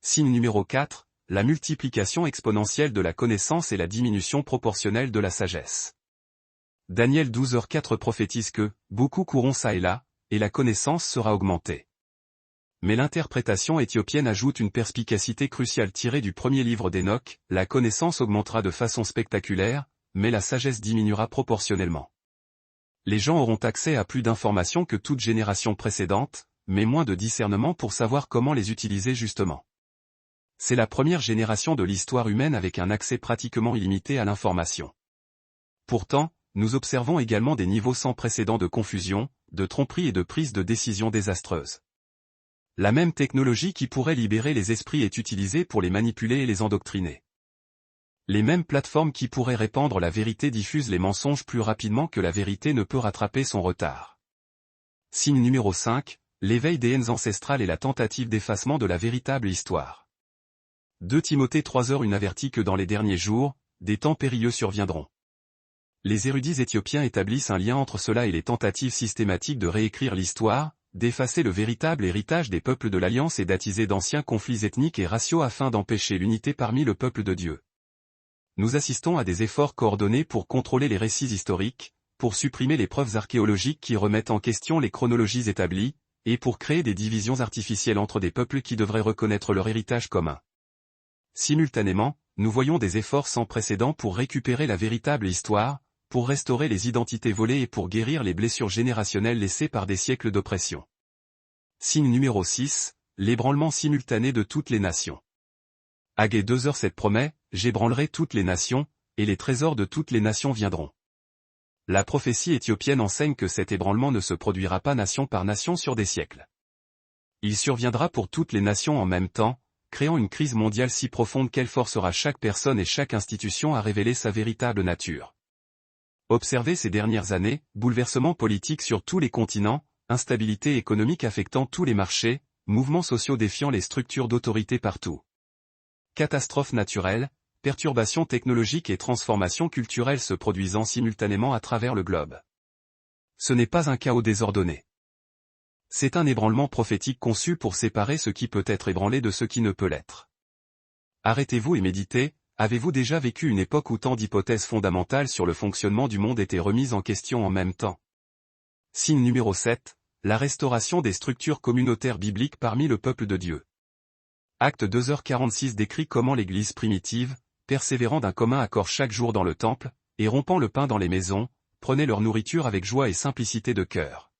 Speaker 1: Signe numéro 4, la multiplication exponentielle de la connaissance et la diminution proportionnelle de la sagesse. Daniel 12h4 prophétise que, beaucoup courront ça et là, et la connaissance sera augmentée. Mais l'interprétation éthiopienne ajoute une perspicacité cruciale tirée du premier livre d'Enoch, la connaissance augmentera de façon spectaculaire, mais la sagesse diminuera proportionnellement. Les gens auront accès à plus d'informations que toute génération précédente, mais moins de discernement pour savoir comment les utiliser justement. C'est la première génération de l'histoire humaine avec un accès pratiquement illimité à l'information. Pourtant, nous observons également des niveaux sans précédent de confusion, de tromperie et de prise de décision désastreuse. La même technologie qui pourrait libérer les esprits est utilisée pour les manipuler et les endoctriner. Les mêmes plateformes qui pourraient répandre la vérité diffusent les mensonges plus rapidement que la vérité ne peut rattraper son retard. Signe numéro 5, l'éveil des haines ancestrales et la tentative d'effacement de la véritable histoire. 2 Timothée 3h avertit que dans les derniers jours, des temps périlleux surviendront. Les érudits éthiopiens établissent un lien entre cela et les tentatives systématiques de réécrire l'histoire, d'effacer le véritable héritage des peuples de l'Alliance et d'attiser d'anciens conflits ethniques et raciaux afin d'empêcher l'unité parmi le peuple de Dieu. Nous assistons à des efforts coordonnés pour contrôler les récits historiques, pour supprimer les preuves archéologiques qui remettent en question les chronologies établies, et pour créer des divisions artificielles entre des peuples qui devraient reconnaître leur héritage commun. Simultanément, nous voyons des efforts sans précédent pour récupérer la véritable histoire, pour restaurer les identités volées et pour guérir les blessures générationnelles laissées par des siècles d'oppression. Signe numéro 6, l'ébranlement simultané de toutes les nations. Agé 2h7 promet, « J'ébranlerai toutes les nations, et les trésors de toutes les nations viendront. » La prophétie éthiopienne enseigne que cet ébranlement ne se produira pas nation par nation sur des siècles. Il surviendra pour toutes les nations en même temps, créant une crise mondiale si profonde qu'elle forcera chaque personne et chaque institution à révéler sa véritable nature. Observez ces dernières années, bouleversements politiques sur tous les continents, instabilité économique affectant tous les marchés, mouvements sociaux défiant les structures d'autorité partout. Catastrophes naturelles, perturbations technologiques et transformations culturelles se produisant simultanément à travers le globe. Ce n'est pas un chaos désordonné. C'est un ébranlement prophétique conçu pour séparer ce qui peut être ébranlé de ce qui ne peut l'être. Arrêtez-vous et méditez. Avez-vous déjà vécu une époque où tant d'hypothèses fondamentales sur le fonctionnement du monde étaient remises en question en même temps? Signe numéro 7, la restauration des structures communautaires bibliques parmi le peuple de Dieu. Acte 2h46 décrit comment l'Église primitive, persévérant d'un commun accord chaque jour dans le temple, et rompant le pain dans les maisons, prenait leur nourriture avec joie et simplicité de cœur.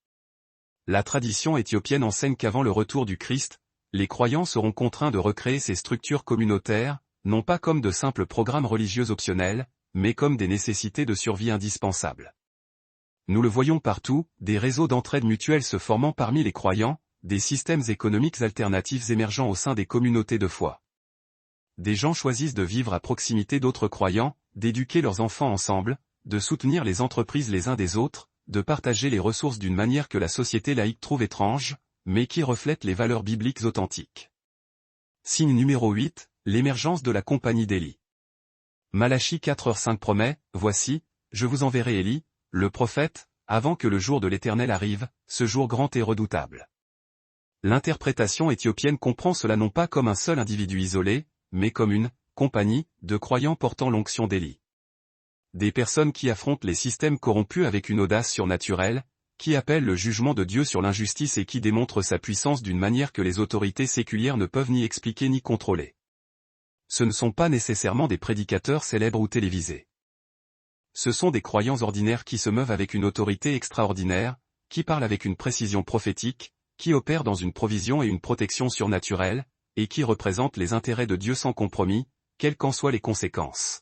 Speaker 1: La tradition éthiopienne enseigne qu'avant le retour du Christ, les croyants seront contraints de recréer ces structures communautaires, non pas comme de simples programmes religieux optionnels, mais comme des nécessités de survie indispensables. Nous le voyons partout, des réseaux d'entraide mutuelle se formant parmi les croyants, des systèmes économiques alternatifs émergeant au sein des communautés de foi. Des gens choisissent de vivre à proximité d'autres croyants, d'éduquer leurs enfants ensemble, de soutenir les entreprises les uns des autres, de partager les ressources d'une manière que la société laïque trouve étrange, mais qui reflète les valeurs bibliques authentiques. Signe numéro 8, l'émergence de la compagnie d'Élie. Malachie 4h5 promet, « Voici, je vous enverrai Élie, le prophète, avant que le jour de l'Éternel arrive, ce jour grand et redoutable. » L'interprétation éthiopienne comprend cela non pas comme un seul individu isolé, mais comme une compagnie de croyants portant l'onction d'Élie. Des personnes qui affrontent les systèmes corrompus avec une audace surnaturelle, qui appelle le jugement de Dieu sur l'injustice et qui démontre sa puissance d'une manière que les autorités séculières ne peuvent ni expliquer ni contrôler. Ce ne sont pas nécessairement des prédicateurs célèbres ou télévisés. Ce sont des croyants ordinaires qui se meuvent avec une autorité extraordinaire, qui parlent avec une précision prophétique, qui opèrent dans une provision et une protection surnaturelle, et qui représentent les intérêts de Dieu sans compromis, quelles qu'en soient les conséquences.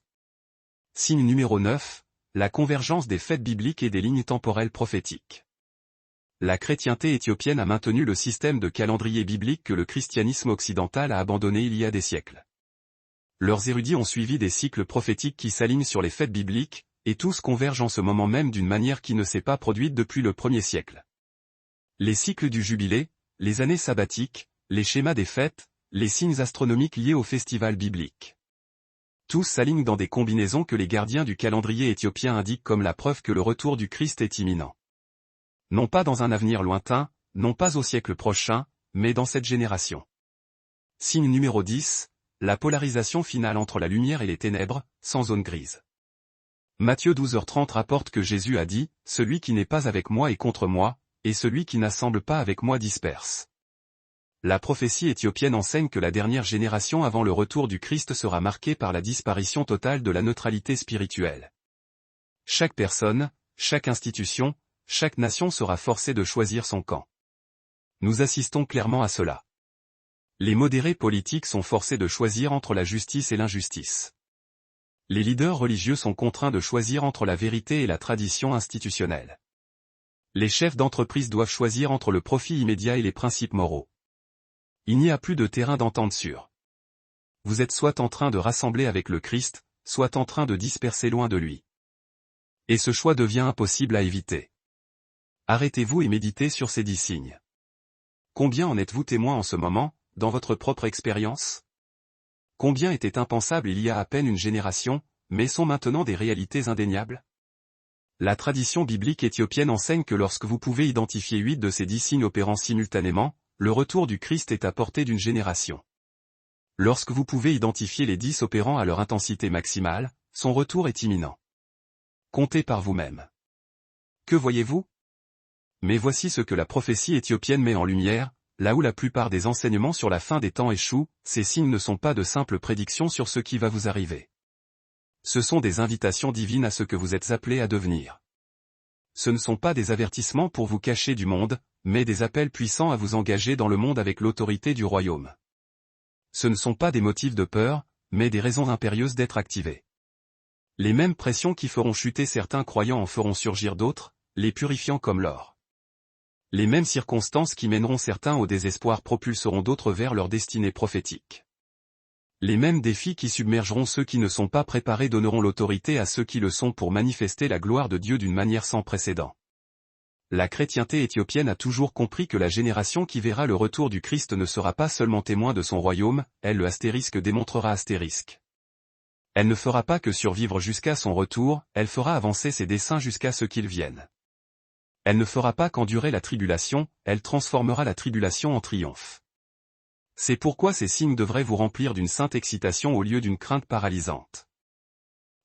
Speaker 1: Signe numéro 9, la convergence des faits bibliques et des lignes temporelles prophétiques. La chrétienté éthiopienne a maintenu le système de calendrier biblique que le christianisme occidental a abandonné il y a des siècles. Leurs érudits ont suivi des cycles prophétiques qui s'alignent sur les faits bibliques, et tous convergent en ce moment même d'une manière qui ne s'est pas produite depuis le 1er siècle. Les cycles du jubilé, les années sabbatiques, les schémas des fêtes, les signes astronomiques liés au festival biblique. Tous s'alignent dans des combinaisons que les gardiens du calendrier éthiopien indiquent comme la preuve que le retour du Christ est imminent. Non pas dans un avenir lointain, non pas au siècle prochain, mais dans cette génération. Signe numéro 10, la polarisation finale entre la lumière et les ténèbres, sans zone grise. Matthieu 12h30 rapporte que Jésus a dit, « Celui qui n'est pas avec moi est contre moi, et celui qui n'assemble pas avec moi disperse. » La prophétie éthiopienne enseigne que la dernière génération avant le retour du Christ sera marquée par la disparition totale de la neutralité spirituelle. Chaque personne, chaque institution, chaque nation sera forcée de choisir son camp. Nous assistons clairement à cela. Les modérés politiques sont forcés de choisir entre la justice et l'injustice. Les leaders religieux sont contraints de choisir entre la vérité et la tradition institutionnelle. Les chefs d'entreprise doivent choisir entre le profit immédiat et les principes moraux. Il n'y a plus de terrain d'entente sûr. Vous êtes soit en train de rassembler avec le Christ, soit en train de disperser loin de lui. Et ce choix devient impossible à éviter. Arrêtez-vous et méditez sur ces 10 signes. Combien en êtes-vous témoin en ce moment, dans votre propre expérience? Combien étaient impensables il y a à peine une génération, mais sont maintenant des réalités indéniables? La tradition biblique éthiopienne enseigne que lorsque vous pouvez identifier 8 de ces 10 signes opérant simultanément, le retour du Christ est à portée d'une génération. Lorsque vous pouvez identifier les 10 opérant à leur intensité maximale, son retour est imminent. Comptez par vous-même. Que voyez-vous? Mais voici ce que la prophétie éthiopienne met en lumière. Là où la plupart des enseignements sur la fin des temps échouent, ces signes ne sont pas de simples prédictions sur ce qui va vous arriver. Ce sont des invitations divines à ce que vous êtes appelés à devenir. Ce ne sont pas des avertissements pour vous cacher du monde, mais des appels puissants à vous engager dans le monde avec l'autorité du royaume. Ce ne sont pas des motifs de peur, mais des raisons impérieuses d'être activés. Les mêmes pressions qui feront chuter certains croyants en feront surgir d'autres, les purifiant comme l'or. Les mêmes circonstances qui mèneront certains au désespoir propulseront d'autres vers leur destinée prophétique. Les mêmes défis qui submergeront ceux qui ne sont pas préparés donneront l'autorité à ceux qui le sont pour manifester la gloire de Dieu d'une manière sans précédent. La chrétienté éthiopienne a toujours compris que la génération qui verra le retour du Christ ne sera pas seulement témoin de son royaume, elle le astérisque démontrera astérisque. Elle ne fera pas que survivre jusqu'à son retour, elle fera avancer ses desseins jusqu'à ce qu'il vienne. Elle ne fera pas qu'endurer la tribulation, elle transformera la tribulation en triomphe. C'est pourquoi ces signes devraient vous remplir d'une sainte excitation au lieu d'une crainte paralysante.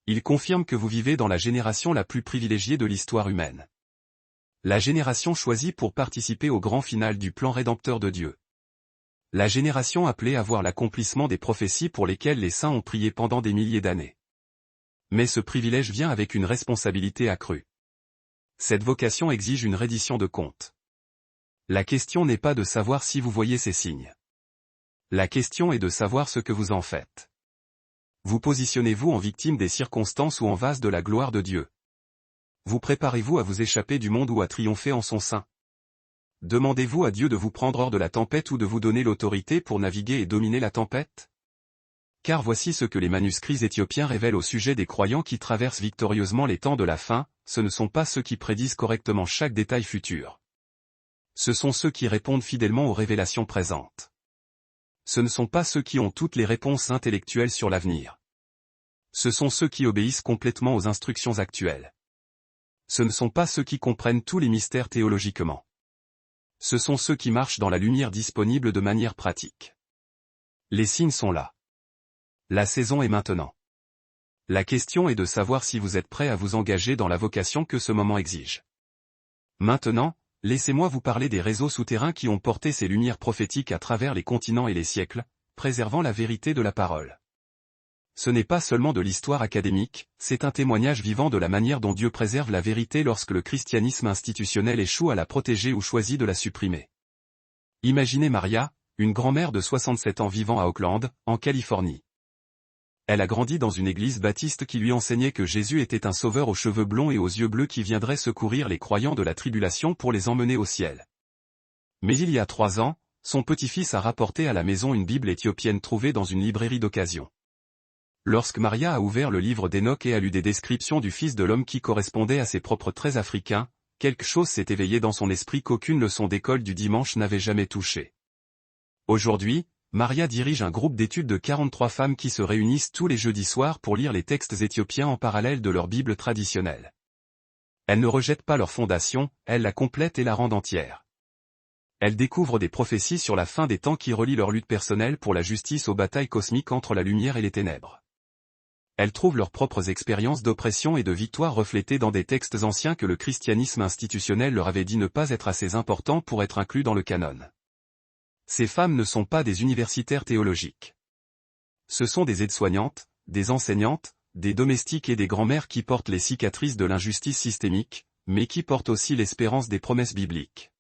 Speaker 1: Ils confirment que vous vivez dans la génération la plus privilégiée de l'histoire humaine. La génération choisie pour participer au grand final du plan rédempteur de Dieu. La génération appelée à voir l'accomplissement des prophéties pour lesquelles les saints ont prié pendant des milliers d'années. Mais ce privilège vient avec une responsabilité accrue. Cette vocation exige une reddition de comptes. La question n'est pas de savoir si vous voyez ces signes. La question est de savoir ce que vous en faites. Vous positionnez-vous en victime des circonstances ou en vase de la gloire de Dieu? Vous préparez-vous à vous échapper du monde ou à triompher en son sein? Demandez-vous à Dieu de vous prendre hors de la tempête ou de vous donner l'autorité pour naviguer et dominer la tempête? Car voici ce que les manuscrits éthiopiens révèlent au sujet des croyants qui traversent victorieusement les temps de la fin, ce ne sont pas ceux qui prédisent correctement chaque détail futur. Ce sont ceux qui répondent fidèlement aux révélations présentes. Ce ne sont pas ceux qui ont toutes les réponses intellectuelles sur l'avenir. Ce sont ceux qui obéissent complètement aux instructions actuelles. Ce ne sont pas ceux qui comprennent tous les mystères théologiquement. Ce sont ceux qui marchent dans la lumière disponible de manière pratique. Les signes sont là. La saison est maintenant. La question est de savoir si vous êtes prêt à vous engager dans la vocation que ce moment exige. Maintenant, laissez-moi vous parler des réseaux souterrains qui ont porté ces lumières prophétiques à travers les continents et les siècles, préservant la vérité de la parole. Ce n'est pas seulement de l'histoire académique, c'est un témoignage vivant de la manière dont Dieu préserve la vérité lorsque le christianisme institutionnel échoue à la protéger ou choisit de la supprimer. Imaginez Maria, une grand-mère de 67 ans vivant à Oakland, en Californie. Elle a grandi dans une église baptiste qui lui enseignait que Jésus était un sauveur aux cheveux blonds et aux yeux bleus qui viendrait secourir les croyants de la tribulation pour les emmener au ciel. Mais il y a 3 ans, son petit-fils a rapporté à la maison une Bible éthiopienne trouvée dans une librairie d'occasion. Lorsque Maria a ouvert le livre d'Enoch et a lu des descriptions du Fils de l'homme qui correspondaient à ses propres traits africains, quelque chose s'est éveillé dans son esprit qu'aucune leçon d'école du dimanche n'avait jamais touché. Aujourd'hui, Maria dirige un groupe d'études de 43 femmes qui se réunissent tous les jeudis soirs pour lire les textes éthiopiens en parallèle de leur Bible traditionnelle. Elle ne rejette pas leur fondation, elle la complète et la rend entière. Elle découvre des prophéties sur la fin des temps qui relient leur lutte personnelle pour la justice aux batailles cosmiques entre la lumière et les ténèbres. Elles trouvent leurs propres expériences d'oppression et de victoire reflétées dans des textes anciens que le christianisme institutionnel leur avait dit ne pas être assez importants pour être inclus dans le canon. Ces femmes ne sont pas des universitaires théologiques. Ce sont des aides-soignantes, des enseignantes, des domestiques et des grand-mères qui portent les cicatrices de l'injustice systémique, mais qui portent aussi l'espérance des promesses bibliques.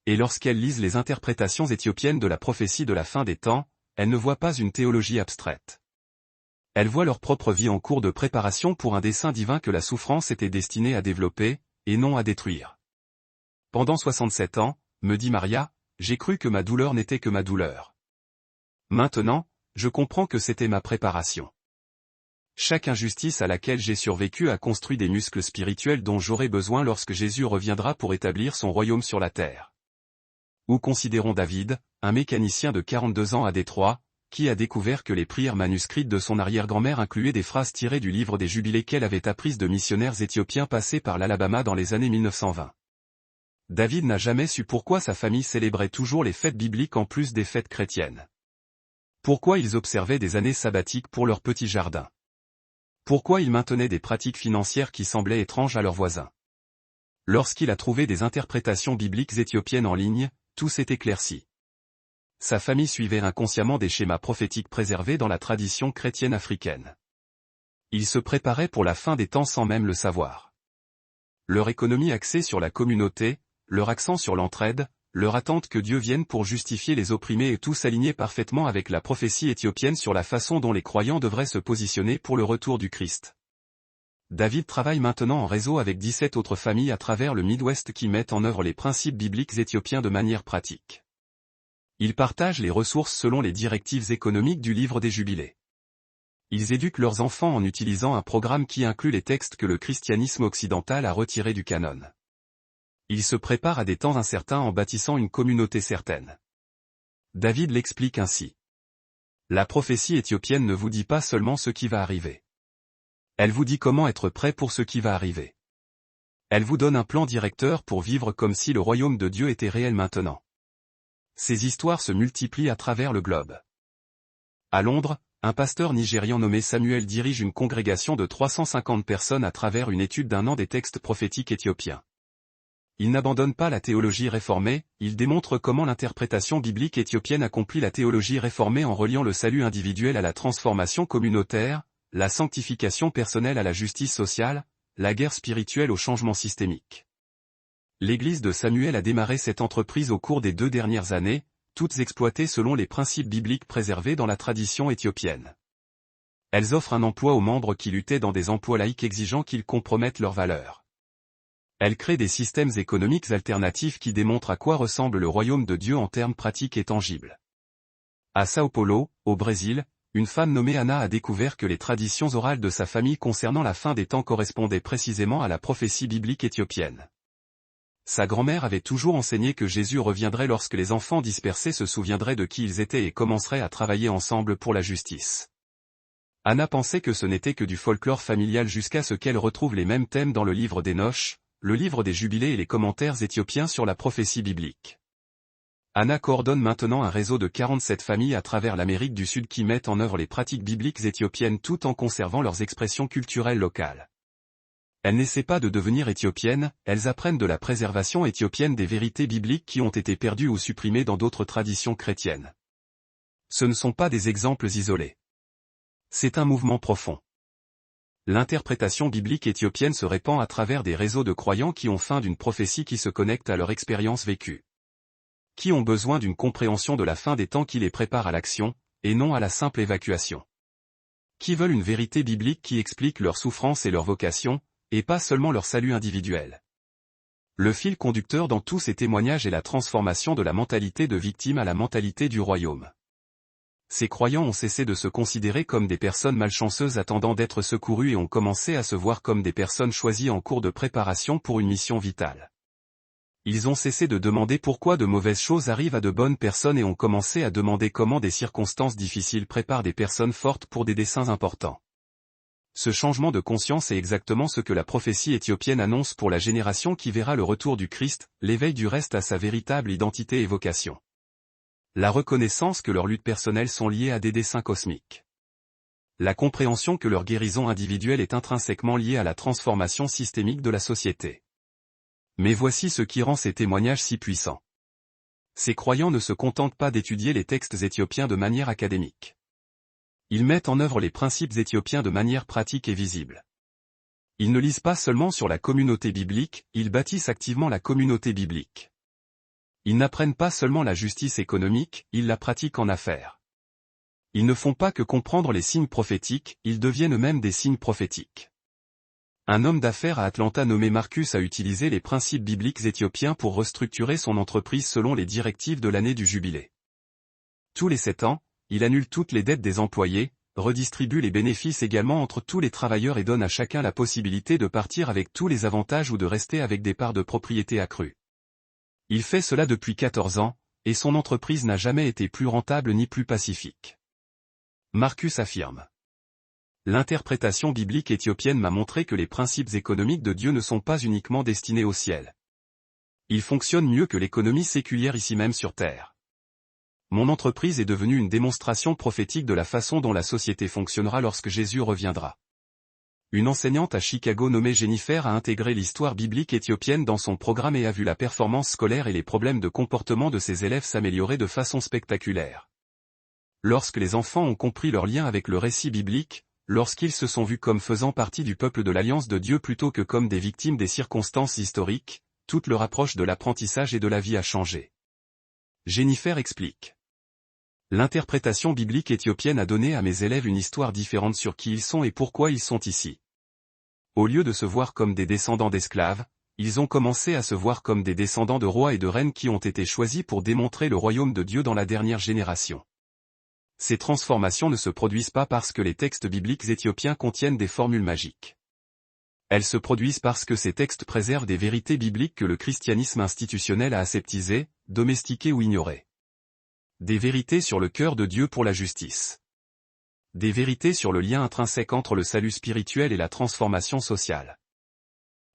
Speaker 1: Et lorsqu'elles lisent les interprétations éthiopiennes de la prophétie de la fin des temps, elles ne voient pas une théologie abstraite. Elles voient leur propre vie en cours de préparation pour un dessein divin que la souffrance était destinée à développer, et non à détruire. Pendant 67 ans, me dit Maria, j'ai cru que ma douleur n'était que ma douleur. Maintenant, je comprends que c'était ma préparation. Chaque injustice à laquelle j'ai survécu a construit des muscles spirituels dont j'aurai besoin lorsque Jésus reviendra pour établir son royaume sur la terre. Ou considérons David, un mécanicien de 42 ans à Détroit, qui a découvert que les prières manuscrites de son arrière-grand-mère incluaient des phrases tirées du livre des Jubilés qu'elle avait apprises de missionnaires éthiopiens passés par l'Alabama dans les années 1920. David n'a jamais su pourquoi sa famille célébrait toujours les fêtes bibliques en plus des fêtes chrétiennes. Pourquoi ils observaient des années sabbatiques pour leur petit jardin. Pourquoi ils maintenaient des pratiques financières qui semblaient étranges à leurs voisins. Lorsqu'il a trouvé des interprétations bibliques éthiopiennes en ligne, tout s'est éclairci. Sa famille suivait inconsciemment des schémas prophétiques préservés dans la tradition chrétienne africaine. Ils se préparaient pour la fin des temps sans même le savoir. Leur économie axée sur la communauté, leur accent sur l'entraide, leur attente que Dieu vienne pour justifier les opprimés et tout s'alignait parfaitement avec la prophétie éthiopienne sur la façon dont les croyants devraient se positionner pour le retour du Christ. David travaille maintenant en réseau avec 17 autres familles à travers le Midwest qui mettent en œuvre les principes bibliques éthiopiens de manière pratique. Ils partagent les ressources selon les directives économiques du livre des Jubilés. Ils éduquent leurs enfants en utilisant un programme qui inclut les textes que le christianisme occidental a retirés du canon. Ils se préparent à des temps incertains en bâtissant une communauté certaine. David l'explique ainsi. La prophétie éthiopienne ne vous dit pas seulement ce qui va arriver. Elle vous dit comment être prêt pour ce qui va arriver. Elle vous donne un plan directeur pour vivre comme si le royaume de Dieu était réel maintenant. Ces histoires se multiplient à travers le globe. À Londres, un pasteur nigérian nommé Samuel dirige une congrégation de 350 personnes à travers une étude d'1 an des textes prophétiques éthiopiens. Il n'abandonne pas la théologie réformée, il démontre comment l'interprétation biblique éthiopienne accomplit la théologie réformée en reliant le salut individuel à la transformation communautaire, la sanctification personnelle à la justice sociale, la guerre spirituelle au changement systémique. L'Église de Samuel a démarré cette entreprise au cours des 2 dernières années, toutes exploitées selon les principes bibliques préservés dans la tradition éthiopienne. Elles offrent un emploi aux membres qui luttaient dans des emplois laïques exigeant qu'ils compromettent leurs valeurs. Elles créent des systèmes économiques alternatifs qui démontrent à quoi ressemble le royaume de Dieu en termes pratiques et tangibles. À Sao Paulo, au Brésil, une femme nommée Anna a découvert que les traditions orales de sa famille concernant la fin des temps correspondaient précisément à la prophétie biblique éthiopienne. Sa grand-mère avait toujours enseigné que Jésus reviendrait lorsque les enfants dispersés se souviendraient de qui ils étaient et commenceraient à travailler ensemble pour la justice. Anna pensait que ce n'était que du folklore familial jusqu'à ce qu'elle retrouve les mêmes thèmes dans le livre d'Enoch, le livre des Jubilés et les commentaires éthiopiens sur la prophétie biblique. Anna coordonne maintenant un réseau de 47 familles à travers l'Amérique du Sud qui mettent en œuvre les pratiques bibliques éthiopiennes tout en conservant leurs expressions culturelles locales. Elles n'essaient pas de devenir éthiopiennes, elles apprennent de la préservation éthiopienne des vérités bibliques qui ont été perdues ou supprimées dans d'autres traditions chrétiennes. Ce ne sont pas des exemples isolés. C'est un mouvement profond. L'interprétation biblique éthiopienne se répand à travers des réseaux de croyants qui ont faim d'une prophétie qui se connecte à leur expérience vécue. Qui ont besoin d'une compréhension de la fin des temps qui les prépare à l'action, et non à la simple évacuation. Qui veulent une vérité biblique qui explique leur souffrance et leur vocation, et pas seulement leur salut individuel. Le fil conducteur dans tous ces témoignages est la transformation de la mentalité de victime à la mentalité du royaume. Ces croyants ont cessé de se considérer comme des personnes malchanceuses attendant d'être secourues et ont commencé à se voir comme des personnes choisies en cours de préparation pour une mission vitale. Ils ont cessé de demander pourquoi de mauvaises choses arrivent à de bonnes personnes et ont commencé à demander comment des circonstances difficiles préparent des personnes fortes pour des desseins importants. Ce changement de conscience est exactement ce que la prophétie éthiopienne annonce pour la génération qui verra le retour du Christ, l'éveil du reste à sa véritable identité et vocation. La reconnaissance que leurs luttes personnelles sont liées à des desseins cosmiques. La compréhension que leur guérison individuelle est intrinsèquement liée à la transformation systémique de la société. Mais voici ce qui rend ces témoignages si puissants. Ces croyants ne se contentent pas d'étudier les textes éthiopiens de manière académique. Ils mettent en œuvre les principes éthiopiens de manière pratique et visible. Ils ne lisent pas seulement sur la communauté biblique, ils bâtissent activement la communauté biblique. Ils n'apprennent pas seulement la justice économique, ils la pratiquent en affaires. Ils ne font pas que comprendre les signes prophétiques, ils deviennent eux-mêmes des signes prophétiques. Un homme d'affaires à Atlanta nommé Marcus a utilisé les principes bibliques éthiopiens pour restructurer son entreprise selon les directives de l'année du jubilé. Tous les 7 ans, il annule toutes les dettes des employés, redistribue les bénéfices également entre tous les travailleurs et donne à chacun la possibilité de partir avec tous les avantages ou de rester avec des parts de propriété accrues. Il fait cela depuis 14 ans, et son entreprise n'a jamais été plus rentable ni plus pacifique. Marcus affirme. L'interprétation biblique éthiopienne m'a montré que les principes économiques de Dieu ne sont pas uniquement destinés au ciel. Ils fonctionnent mieux que l'économie séculière ici même sur Terre. Mon entreprise est devenue une démonstration prophétique de la façon dont la société fonctionnera lorsque Jésus reviendra. Une enseignante à Chicago nommée Jennifer a intégré l'histoire biblique éthiopienne dans son programme et a vu la performance scolaire et les problèmes de comportement de ses élèves s'améliorer de façon spectaculaire. Lorsque les enfants ont compris leur lien avec le récit biblique, lorsqu'ils se sont vus comme faisant partie du peuple de l'Alliance de Dieu plutôt que comme des victimes des circonstances historiques, toute leur approche de l'apprentissage et de la vie a changé. Jennifer explique. L'interprétation biblique éthiopienne a donné à mes élèves une histoire différente sur qui ils sont et pourquoi ils sont ici. Au lieu de se voir comme des descendants d'esclaves, ils ont commencé à se voir comme des descendants de rois et de reines qui ont été choisis pour démontrer le royaume de Dieu dans la dernière génération. Ces transformations ne se produisent pas parce que les textes bibliques éthiopiens contiennent des formules magiques. Elles se produisent parce que ces textes préservent des vérités bibliques que le christianisme institutionnel a aseptisées, domestiquées ou ignorées. Des vérités sur le cœur de Dieu pour la justice. Des vérités sur le lien intrinsèque entre le salut spirituel et la transformation sociale.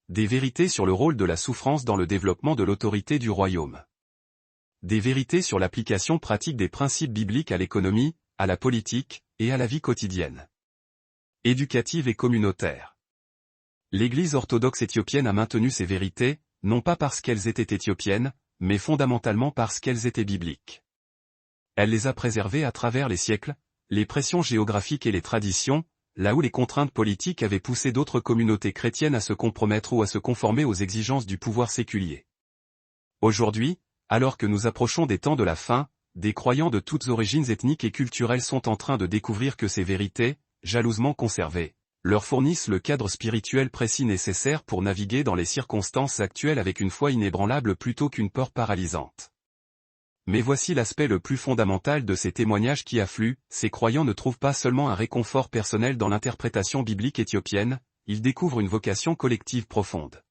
Speaker 1: Des vérités sur le rôle de la souffrance dans le développement de l'autorité du royaume. Des vérités sur l'application pratique des principes bibliques à l'économie, à la politique, et à la vie quotidienne. Éducative et communautaire. L'Église orthodoxe éthiopienne a maintenu ces vérités, non pas parce qu'elles étaient éthiopiennes, mais fondamentalement parce qu'elles étaient bibliques. Elle les a préservées à travers les siècles, les pressions géographiques et les traditions, là où les contraintes politiques avaient poussé d'autres communautés chrétiennes à se compromettre ou à se conformer aux exigences du pouvoir séculier. Aujourd'hui, alors que nous approchons des temps de la fin, des croyants de toutes origines ethniques et culturelles sont en train de découvrir que ces vérités, jalousement conservées, leur fournissent le cadre spirituel précis nécessaire pour naviguer dans les circonstances actuelles avec une foi inébranlable plutôt qu'une peur paralysante. Mais voici l'aspect le plus fondamental de ces témoignages qui affluent, ces croyants ne trouvent pas seulement un réconfort personnel dans l'interprétation biblique éthiopienne, ils découvrent une vocation collective profonde.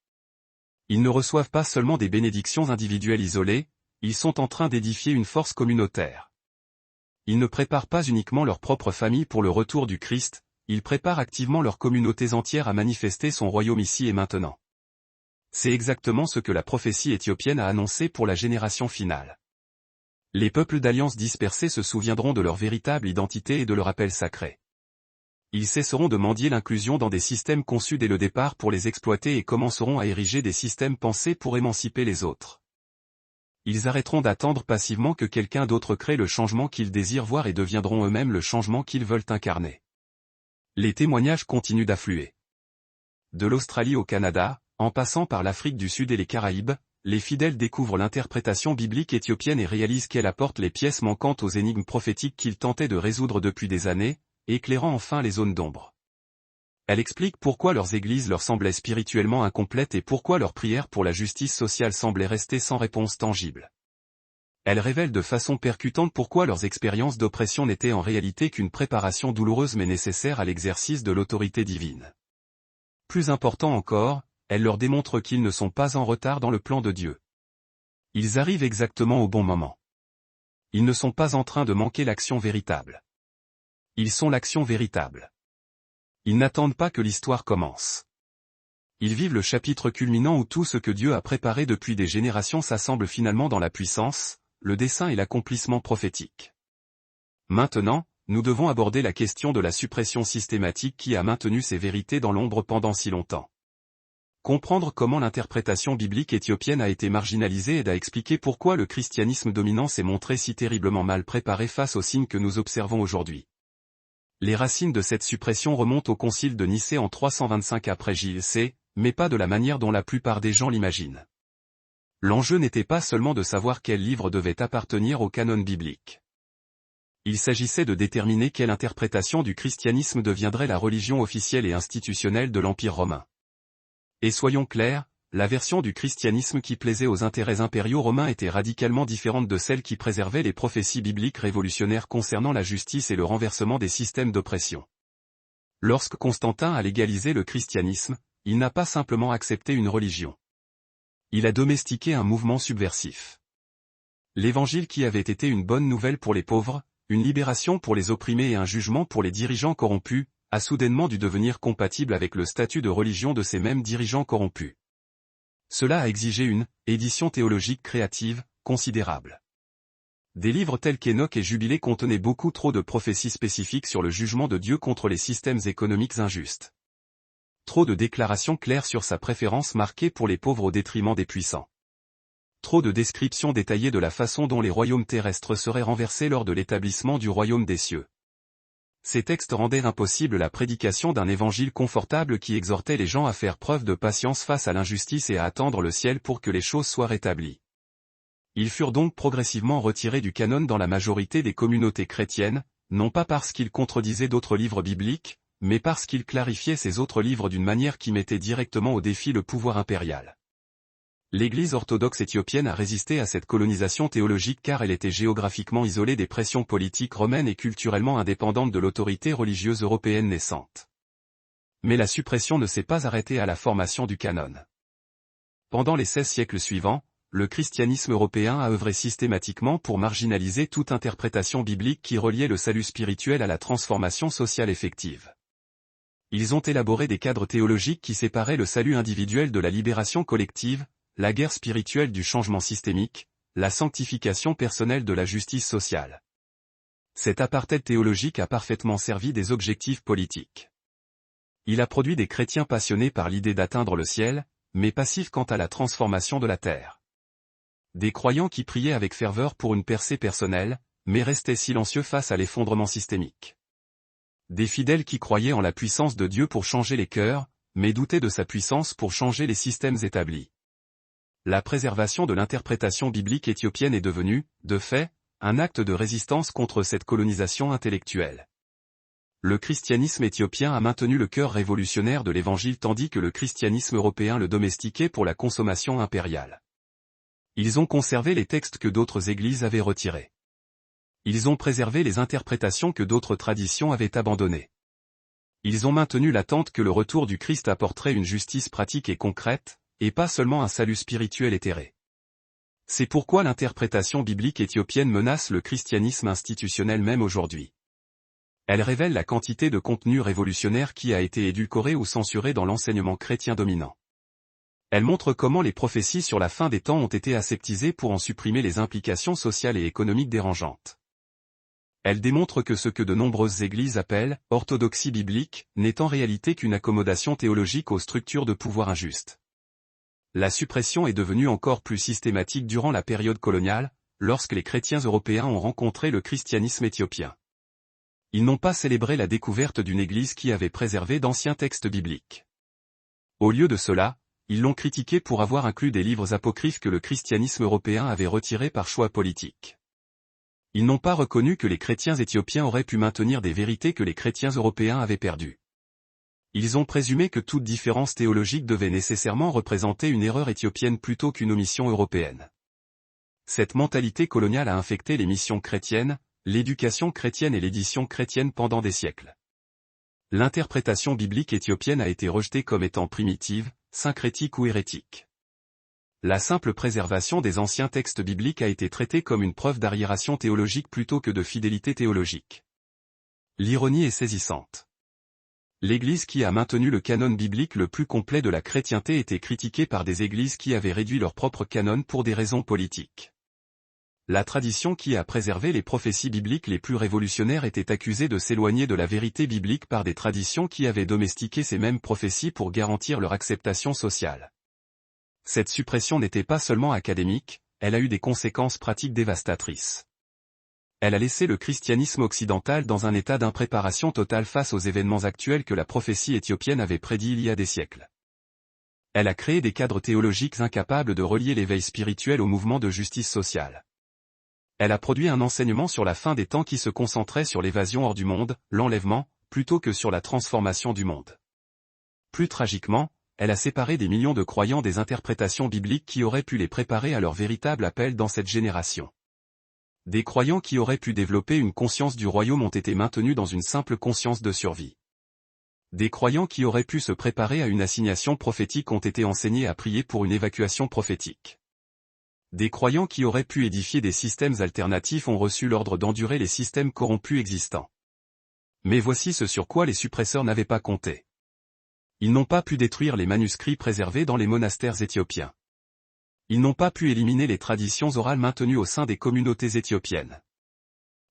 Speaker 1: Ils ne reçoivent pas seulement des bénédictions individuelles isolées, ils sont en train d'édifier une force communautaire. Ils ne préparent pas uniquement leur propre famille pour le retour du Christ, ils préparent activement leurs communautés entières à manifester son royaume ici et maintenant. C'est exactement ce que la prophétie éthiopienne a annoncé pour la génération finale. Les peuples d'alliance dispersés se souviendront de leur véritable identité et de leur appel sacré. Ils cesseront de mendier l'inclusion dans des systèmes conçus dès le départ pour les exploiter et commenceront à ériger des systèmes pensés pour émanciper les autres. Ils arrêteront d'attendre passivement que quelqu'un d'autre crée le changement qu'ils désirent voir et deviendront eux-mêmes le changement qu'ils veulent incarner. Les témoignages continuent d'affluer. De l'Australie au Canada, en passant par l'Afrique du Sud et les Caraïbes, les fidèles découvrent l'interprétation biblique éthiopienne et réalisent qu'elle apporte les pièces manquantes aux énigmes prophétiques qu'ils tentaient de résoudre depuis des années, éclairant enfin les zones d'ombre. Elle explique pourquoi leurs églises leur semblaient spirituellement incomplètes et pourquoi leurs prières pour la justice sociale semblaient rester sans réponse tangible. Elle révèle de façon percutante pourquoi leurs expériences d'oppression n'étaient en réalité qu'une préparation douloureuse mais nécessaire à l'exercice de l'autorité divine. Plus important encore, elle leur démontre qu'ils ne sont pas en retard dans le plan de Dieu. Ils arrivent exactement au bon moment. Ils ne sont pas en train de manquer l'action véritable. Ils sont l'action véritable. Ils n'attendent pas que l'histoire commence. Ils vivent le chapitre culminant où tout ce que Dieu a préparé depuis des générations s'assemble finalement dans la puissance, le dessein et l'accomplissement prophétique. Maintenant, nous devons aborder la question de la suppression systématique qui a maintenu ces vérités dans l'ombre pendant si longtemps. Comprendre comment l'interprétation biblique éthiopienne a été marginalisée aide à expliquer pourquoi le christianisme dominant s'est montré si terriblement mal préparé face aux signes que nous observons aujourd'hui. Les racines de cette suppression remontent au concile de Nicée en 325 après J.C., mais pas de la manière dont la plupart des gens l'imaginent. L'enjeu n'était pas seulement de savoir quel livre devait appartenir au canon biblique. Il s'agissait de déterminer quelle interprétation du christianisme deviendrait la religion officielle et institutionnelle de l'Empire romain. Et soyons clairs, la version du christianisme qui plaisait aux intérêts impériaux romains était radicalement différente de celle qui préservait les prophéties bibliques révolutionnaires concernant la justice et le renversement des systèmes d'oppression. Lorsque Constantin a légalisé le christianisme, il n'a pas simplement accepté une religion. Il a domestiqué un mouvement subversif. L'évangile qui avait été une bonne nouvelle pour les pauvres, une libération pour les opprimés et un jugement pour les dirigeants corrompus, a soudainement dû devenir compatible avec le statut de religion de ces mêmes dirigeants corrompus. Cela a exigé une édition théologique créative, considérable. Des livres tels qu'Enoch et Jubilé contenaient beaucoup trop de prophéties spécifiques sur le jugement de Dieu contre les systèmes économiques injustes. Trop de déclarations claires sur sa préférence marquée pour les pauvres au détriment des puissants. Trop de descriptions détaillées de la façon dont les royaumes terrestres seraient renversés lors de l'établissement du royaume des cieux. Ces textes rendaient impossible la prédication d'un évangile confortable qui exhortait les gens à faire preuve de patience face à l'injustice et à attendre le ciel pour que les choses soient rétablies. Ils furent donc progressivement retirés du canon dans la majorité des communautés chrétiennes, non pas parce qu'ils contredisaient d'autres livres bibliques, mais parce qu'ils clarifiaient ces autres livres d'une manière qui mettait directement au défi le pouvoir impérial. L'Église orthodoxe éthiopienne a résisté à cette colonisation théologique car elle était géographiquement isolée des pressions politiques romaines et culturellement indépendante de l'autorité religieuse européenne naissante. Mais la suppression ne s'est pas arrêtée à la formation du canon. Pendant les 16 siècles suivants, le christianisme européen a œuvré systématiquement pour marginaliser toute interprétation biblique qui reliait le salut spirituel à la transformation sociale effective. Ils ont élaboré des cadres théologiques qui séparaient le salut individuel de la libération collective, la guerre spirituelle du changement systémique, la sanctification personnelle de la justice sociale. Cet apartheid théologique a parfaitement servi des objectifs politiques. Il a produit des chrétiens passionnés par l'idée d'atteindre le ciel, mais passifs quant à la transformation de la terre. Des croyants qui priaient avec ferveur pour une percée personnelle, mais restaient silencieux face à l'effondrement systémique. Des fidèles qui croyaient en la puissance de Dieu pour changer les cœurs, mais doutaient de sa puissance pour changer les systèmes établis. La préservation de l'interprétation biblique éthiopienne est devenue, de fait, un acte de résistance contre cette colonisation intellectuelle. Le christianisme éthiopien a maintenu le cœur révolutionnaire de l'Évangile tandis que le christianisme européen le domestiquait pour la consommation impériale. Ils ont conservé les textes que d'autres églises avaient retirés. Ils ont préservé les interprétations que d'autres traditions avaient abandonnées. Ils ont maintenu l'attente que le retour du Christ apporterait une justice pratique et concrète, et pas seulement un salut spirituel éthéré. C'est pourquoi l'interprétation biblique éthiopienne menace le christianisme institutionnel même aujourd'hui. Elle révèle la quantité de contenu révolutionnaire qui a été édulcoré ou censuré dans l'enseignement chrétien dominant. Elle montre comment les prophéties sur la fin des temps ont été aseptisées pour en supprimer les implications sociales et économiques dérangeantes. Elle démontre que ce que de nombreuses églises appellent « orthodoxie biblique » n'est en réalité qu'une accommodation théologique aux structures de pouvoir injustes. La suppression est devenue encore plus systématique durant la période coloniale, lorsque les chrétiens européens ont rencontré le christianisme éthiopien. Ils n'ont pas célébré la découverte d'une église qui avait préservé d'anciens textes bibliques. Au lieu de cela, ils l'ont critiqué pour avoir inclus des livres apocryphes que le christianisme européen avait retirés par choix politique. Ils n'ont pas reconnu que les chrétiens éthiopiens auraient pu maintenir des vérités que les chrétiens européens avaient perdues. Ils ont présumé que toute différence théologique devait nécessairement représenter une erreur éthiopienne plutôt qu'une omission européenne. Cette mentalité coloniale a infecté les missions chrétiennes, l'éducation chrétienne et l'édition chrétienne pendant des siècles. L'interprétation biblique éthiopienne a été rejetée comme étant primitive, syncrétique ou hérétique. La simple préservation des anciens textes bibliques a été traitée comme une preuve d'arriération théologique plutôt que de fidélité théologique. L'ironie est saisissante. L'Église qui a maintenu le canon biblique le plus complet de la chrétienté était critiquée par des églises qui avaient réduit leur propre canon pour des raisons politiques. La tradition qui a préservé les prophéties bibliques les plus révolutionnaires était accusée de s'éloigner de la vérité biblique par des traditions qui avaient domestiqué ces mêmes prophéties pour garantir leur acceptation sociale. Cette suppression n'était pas seulement académique, elle a eu des conséquences pratiques dévastatrices. Elle a laissé le christianisme occidental dans un état d'impréparation totale face aux événements actuels que la prophétie éthiopienne avait prédits il y a des siècles. Elle a créé des cadres théologiques incapables de relier l'éveil spirituel au mouvement de justice sociale. Elle a produit un enseignement sur la fin des temps qui se concentrait sur l'évasion hors du monde, l'enlèvement, plutôt que sur la transformation du monde. Plus tragiquement, elle a séparé des millions de croyants des interprétations bibliques qui auraient pu les préparer à leur véritable appel dans cette génération. Des croyants qui auraient pu développer une conscience du royaume ont été maintenus dans une simple conscience de survie. Des croyants qui auraient pu se préparer à une assignation prophétique ont été enseignés à prier pour une évacuation prophétique. Des croyants qui auraient pu édifier des systèmes alternatifs ont reçu l'ordre d'endurer les systèmes corrompus existants. Mais voici ce sur quoi les suppresseurs n'avaient pas compté. Ils n'ont pas pu détruire les manuscrits préservés dans les monastères éthiopiens. Ils n'ont pas pu éliminer les traditions orales maintenues au sein des communautés éthiopiennes.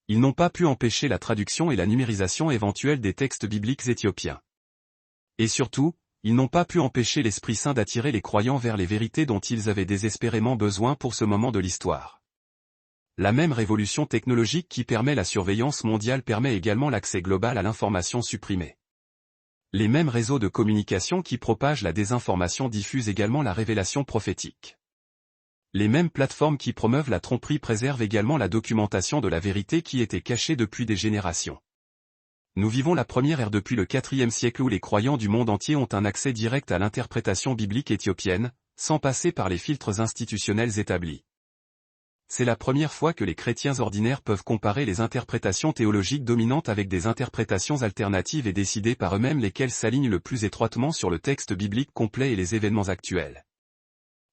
Speaker 1: Ils n'ont pas pu empêcher la traduction et la numérisation éventuelle des textes bibliques éthiopiens. Et surtout, ils n'ont pas pu empêcher l'Esprit Saint d'attirer les croyants vers les vérités dont ils avaient désespérément besoin pour ce moment de l'histoire. La même révolution technologique qui permet la surveillance mondiale permet également l'accès global à l'information supprimée. Les mêmes réseaux de communication qui propagent la désinformation diffusent également la révélation prophétique. Les mêmes plateformes qui promeuvent la tromperie préservent également la documentation de la vérité qui était cachée depuis des générations. Nous vivons la première ère depuis le IVe siècle où les croyants du monde entier ont un accès direct à l'interprétation biblique éthiopienne, sans passer par les filtres institutionnels établis. C'est la première fois que les chrétiens ordinaires peuvent comparer les interprétations théologiques dominantes avec des interprétations alternatives et décider par eux-mêmes lesquelles s'alignent le plus étroitement sur le texte biblique complet et les événements actuels.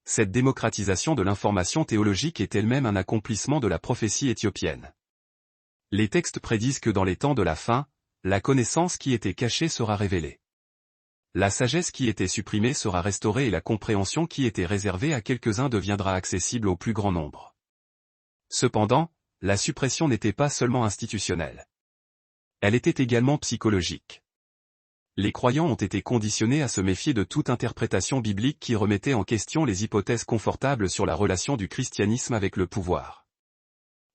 Speaker 1: Cette démocratisation de l'information théologique est elle-même un accomplissement de la prophétie éthiopienne. Les textes prédisent que dans les temps de la fin, la connaissance qui était cachée sera révélée. La sagesse qui était supprimée sera restaurée et la compréhension qui était réservée à quelques-uns deviendra accessible au plus grand nombre. Cependant, la suppression n'était pas seulement institutionnelle. Elle était également psychologique. Les croyants ont été conditionnés à se méfier de toute interprétation biblique qui remettait en question les hypothèses confortables sur la relation du christianisme avec le pouvoir.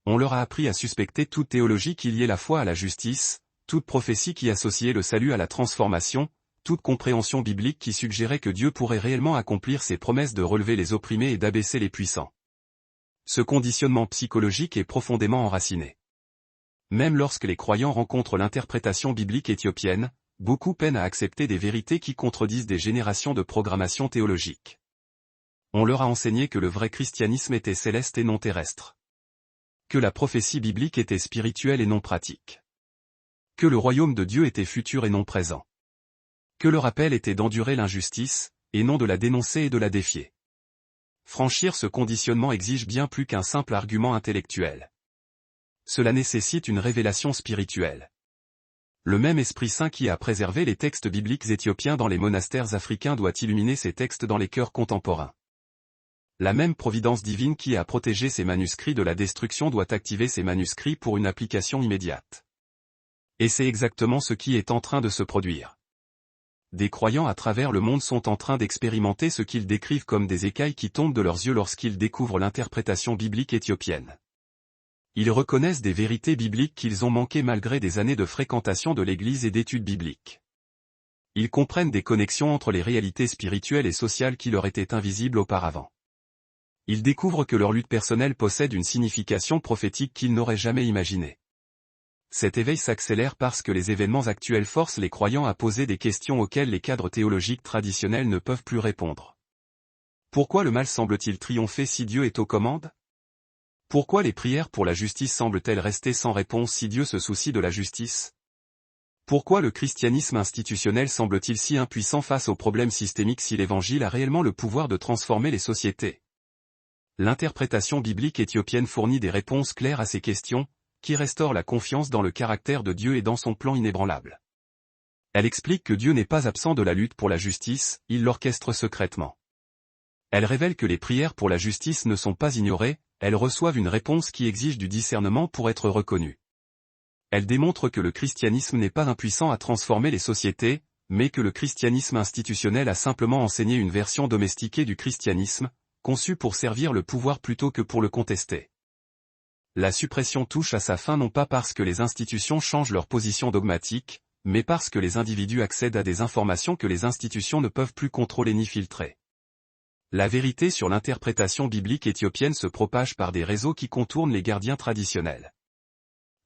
Speaker 1: On leur a appris à suspecter toute théologie qui liait la foi à la justice, toute prophétie qui associait le salut à la transformation, toute compréhension biblique qui suggérait que Dieu pourrait réellement accomplir ses promesses de relever les opprimés et d'abaisser les puissants. Ce conditionnement psychologique est profondément enraciné. Même lorsque les croyants rencontrent l'interprétation biblique éthiopienne, beaucoup peinent à accepter des vérités qui contredisent des générations de programmation théologique. On leur a enseigné que le vrai christianisme était céleste et non terrestre. Que la prophétie biblique était spirituelle et non pratique. Que le royaume de Dieu était futur et non présent. Que leur appel était d'endurer l'injustice, et non de la dénoncer et de la défier. Franchir ce conditionnement exige bien plus qu'un simple argument intellectuel. Cela nécessite une révélation spirituelle. Le même Esprit Saint qui a préservé les textes bibliques éthiopiens dans les monastères africains doit illuminer ces textes dans les cœurs contemporains. La même providence divine qui a protégé ces manuscrits de la destruction doit activer ces manuscrits pour une application immédiate. Et c'est exactement ce qui est en train de se produire. Des croyants à travers le monde sont en train d'expérimenter ce qu'ils décrivent comme des écailles qui tombent de leurs yeux lorsqu'ils découvrent l'interprétation biblique éthiopienne. Ils reconnaissent des vérités bibliques qu'ils ont manquées malgré des années de fréquentation de l'Église et d'études bibliques. Ils comprennent des connexions entre les réalités spirituelles et sociales qui leur étaient invisibles auparavant. Ils découvrent que leur lutte personnelle possède une signification prophétique qu'ils n'auraient jamais imaginée. Cet éveil s'accélère parce que les événements actuels forcent les croyants à poser des questions auxquelles les cadres théologiques traditionnels ne peuvent plus répondre. Pourquoi le mal semble-t-il triompher si Dieu est aux commandes? Pourquoi les prières pour la justice semblent-elles rester sans réponse si Dieu se soucie de la justice? Pourquoi le christianisme institutionnel semble-t-il si impuissant face aux problèmes systémiques si l'Évangile a réellement le pouvoir de transformer les sociétés? L'interprétation biblique éthiopienne fournit des réponses claires à ces questions, qui restaurent la confiance dans le caractère de Dieu et dans son plan inébranlable. Elle explique que Dieu n'est pas absent de la lutte pour la justice, il l'orchestre secrètement. Elle révèle que les prières pour la justice ne sont pas ignorées, elles reçoivent une réponse qui exige du discernement pour être reconnue. Elle démontre que le christianisme n'est pas impuissant à transformer les sociétés, mais que le christianisme institutionnel a simplement enseigné une version domestiquée du christianisme, conçu pour servir le pouvoir plutôt que pour le contester. La suppression touche à sa fin non pas parce que les institutions changent leur position dogmatique, mais parce que les individus accèdent à des informations que les institutions ne peuvent plus contrôler ni filtrer. La vérité sur l'interprétation biblique éthiopienne se propage par des réseaux qui contournent les gardiens traditionnels.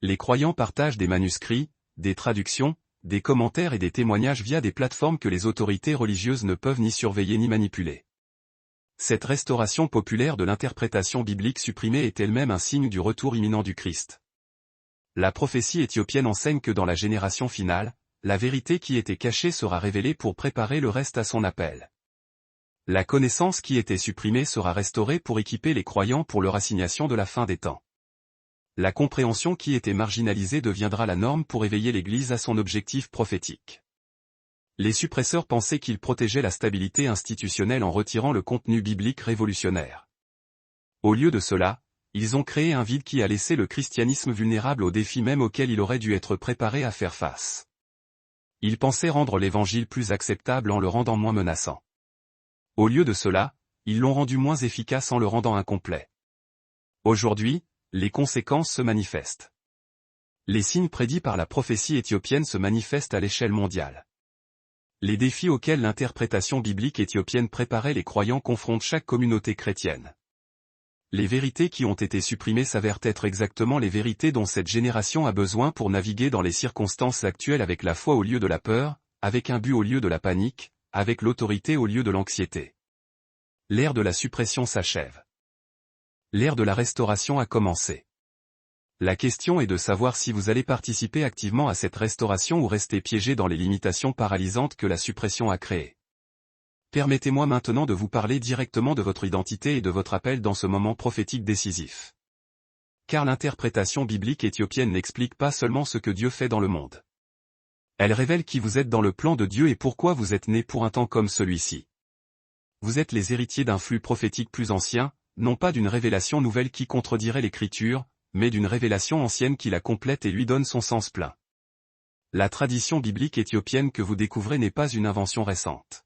Speaker 1: Les croyants partagent des manuscrits, des traductions, des commentaires et des témoignages via des plateformes que les autorités religieuses ne peuvent ni surveiller ni manipuler. Cette restauration populaire de l'interprétation biblique supprimée est elle-même un signe du retour imminent du Christ. La prophétie éthiopienne enseigne que dans la génération finale, la vérité qui était cachée sera révélée pour préparer le reste à son appel. La connaissance qui était supprimée sera restaurée pour équiper les croyants pour leur assignation de la fin des temps. La compréhension qui était marginalisée deviendra la norme pour éveiller l'Église à son objectif prophétique. Les suppresseurs pensaient qu'ils protégeaient la stabilité institutionnelle en retirant le contenu biblique révolutionnaire. Au lieu de cela, ils ont créé un vide qui a laissé le christianisme vulnérable aux défis même auxquels il aurait dû être préparé à faire face. Ils pensaient rendre l'Évangile plus acceptable en le rendant moins menaçant. Au lieu de cela, ils l'ont rendu moins efficace en le rendant incomplet. Aujourd'hui, les conséquences se manifestent. Les signes prédits par la prophétie éthiopienne se manifestent à l'échelle mondiale. Les défis auxquels l'interprétation biblique éthiopienne préparait les croyants confrontent chaque communauté chrétienne. Les vérités qui ont été supprimées s'avèrent être exactement les vérités dont cette génération a besoin pour naviguer dans les circonstances actuelles avec la foi au lieu de la peur, avec un but au lieu de la panique, avec l'autorité au lieu de l'anxiété. L'ère de la suppression s'achève. L'ère de la restauration a commencé. La question est de savoir si vous allez participer activement à cette restauration ou rester piégé dans les limitations paralysantes que la suppression a créées. Permettez-moi maintenant de vous parler directement de votre identité et de votre appel dans ce moment prophétique décisif. Car l'interprétation biblique éthiopienne n'explique pas seulement ce que Dieu fait dans le monde. Elle révèle qui vous êtes dans le plan de Dieu et pourquoi vous êtes né pour un temps comme celui-ci. Vous êtes les héritiers d'un flux prophétique plus ancien, non pas d'une révélation nouvelle qui contredirait l'Écriture, mais d'une révélation ancienne qui la complète et lui donne son sens plein. La tradition biblique éthiopienne que vous découvrez n'est pas une invention récente.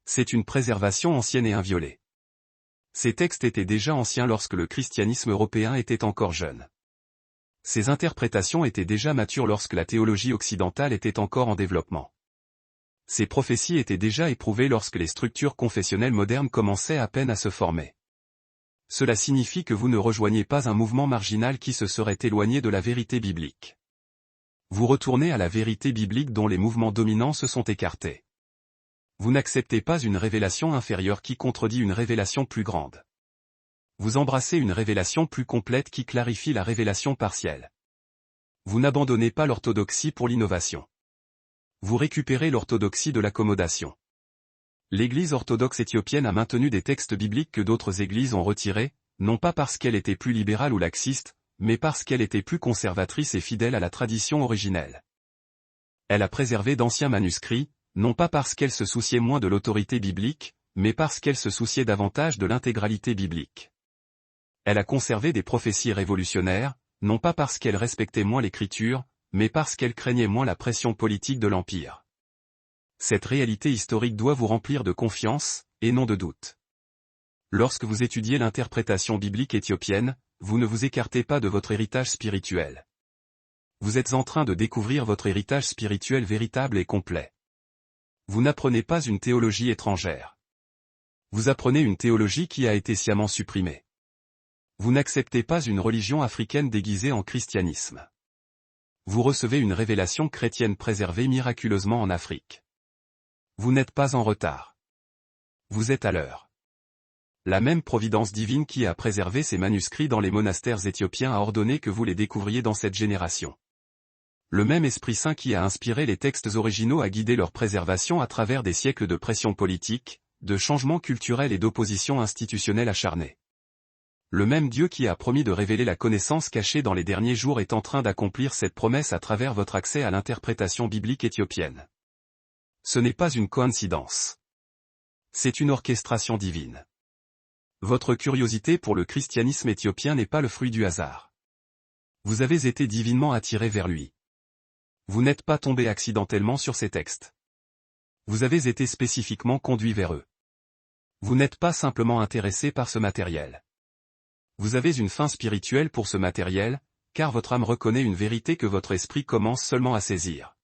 Speaker 1: C'est une préservation ancienne et inviolée. Ces textes étaient déjà anciens lorsque le christianisme européen était encore jeune. Ces interprétations étaient déjà matures lorsque la théologie occidentale était encore en développement. Ces prophéties étaient déjà éprouvées lorsque les structures confessionnelles modernes commençaient à peine à se former. Cela signifie que vous ne rejoignez pas un mouvement marginal qui se serait éloigné de la vérité biblique. Vous retournez à la vérité biblique dont les mouvements dominants se sont écartés. Vous n'acceptez pas une révélation inférieure qui contredit une révélation plus grande. Vous embrassez une révélation plus complète qui clarifie la révélation partielle. Vous n'abandonnez pas l'orthodoxie pour l'innovation. Vous récupérez l'orthodoxie de l'accommodation. L'Église orthodoxe éthiopienne a maintenu des textes bibliques que d'autres églises ont retirés, non pas parce qu'elle était plus libérale ou laxiste, mais parce qu'elle était plus conservatrice et fidèle à la tradition originelle. Elle a préservé d'anciens manuscrits, non pas parce qu'elle se souciait moins de l'autorité biblique, mais parce qu'elle se souciait davantage de l'intégralité biblique. Elle a conservé des prophéties révolutionnaires, non pas parce qu'elle respectait moins l'écriture, mais parce qu'elle craignait moins la pression politique de l'Empire. Cette réalité historique doit vous remplir de confiance, et non de doute. Lorsque vous étudiez l'interprétation biblique éthiopienne, vous ne vous écartez pas de votre héritage spirituel. Vous êtes en train de découvrir votre héritage spirituel véritable et complet. Vous n'apprenez pas une théologie étrangère. Vous apprenez une théologie qui a été sciemment supprimée. Vous n'acceptez pas une religion africaine déguisée en christianisme. Vous recevez une révélation chrétienne préservée miraculeusement en Afrique. Vous n'êtes pas en retard. Vous êtes à l'heure. La même providence divine qui a préservé ces manuscrits dans les monastères éthiopiens a ordonné que vous les découvriez dans cette génération. Le même Esprit Saint qui a inspiré les textes originaux a guidé leur préservation à travers des siècles de pression politique, de changements culturels et d'opposition institutionnelle acharnée. Le même Dieu qui a promis de révéler la connaissance cachée dans les derniers jours est en train d'accomplir cette promesse à travers votre accès à l'interprétation biblique éthiopienne. Ce n'est pas une coïncidence. C'est une orchestration divine. Votre curiosité pour le christianisme éthiopien n'est pas le fruit du hasard. Vous avez été divinement attiré vers lui. Vous n'êtes pas tombé accidentellement sur ces textes. Vous avez été spécifiquement conduit vers eux. Vous n'êtes pas simplement intéressé par ce matériel. Vous avez une faim spirituelle pour ce matériel, car votre âme reconnaît une vérité que votre esprit commence seulement à saisir.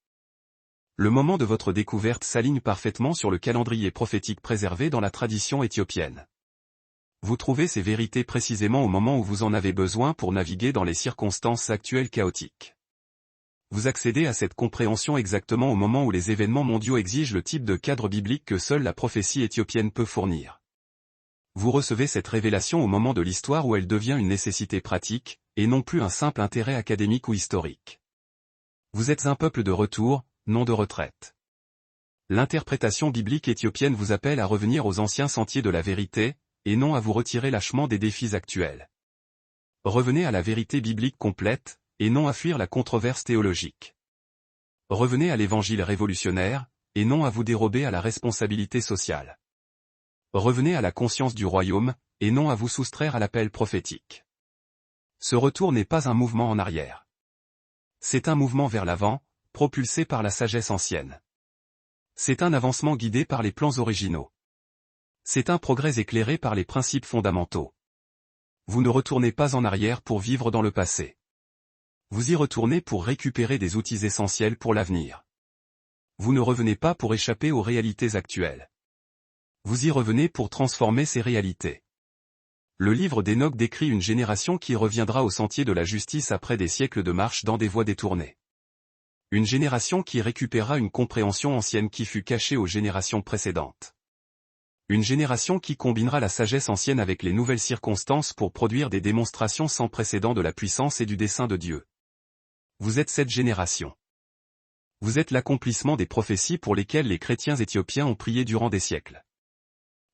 Speaker 1: Le moment de votre découverte s'aligne parfaitement sur le calendrier prophétique préservé dans la tradition éthiopienne. Vous trouvez ces vérités précisément au moment où vous en avez besoin pour naviguer dans les circonstances actuelles chaotiques. Vous accédez à cette compréhension exactement au moment où les événements mondiaux exigent le type de cadre biblique que seule la prophétie éthiopienne peut fournir. Vous recevez cette révélation au moment de l'histoire où elle devient une nécessité pratique, et non plus un simple intérêt académique ou historique. Vous êtes un peuple de retour, non de retraite. L'interprétation biblique éthiopienne vous appelle à revenir aux anciens sentiers de la vérité, et non à vous retirer lâchement des défis actuels. Revenez à la vérité biblique complète, et non à fuir la controverse théologique. Revenez à l'évangile révolutionnaire, et non à vous dérober à la responsabilité sociale. Revenez à la conscience du royaume, et non à vous soustraire à l'appel prophétique. Ce retour n'est pas un mouvement en arrière. C'est un mouvement vers l'avant, propulsé par la sagesse ancienne. C'est un avancement guidé par les plans originaux. C'est un progrès éclairé par les principes fondamentaux. Vous ne retournez pas en arrière pour vivre dans le passé. Vous y retournez pour récupérer des outils essentiels pour l'avenir. Vous ne revenez pas pour échapper aux réalités actuelles. Vous y revenez pour transformer ces réalités. Le livre d'Enoch décrit une génération qui reviendra au sentier de la justice après des siècles de marche dans des voies détournées. Une génération qui récupérera une compréhension ancienne qui fut cachée aux générations précédentes. Une génération qui combinera la sagesse ancienne avec les nouvelles circonstances pour produire des démonstrations sans précédent de la puissance et du dessein de Dieu. Vous êtes cette génération. Vous êtes l'accomplissement des prophéties pour lesquelles les chrétiens éthiopiens ont prié durant des siècles.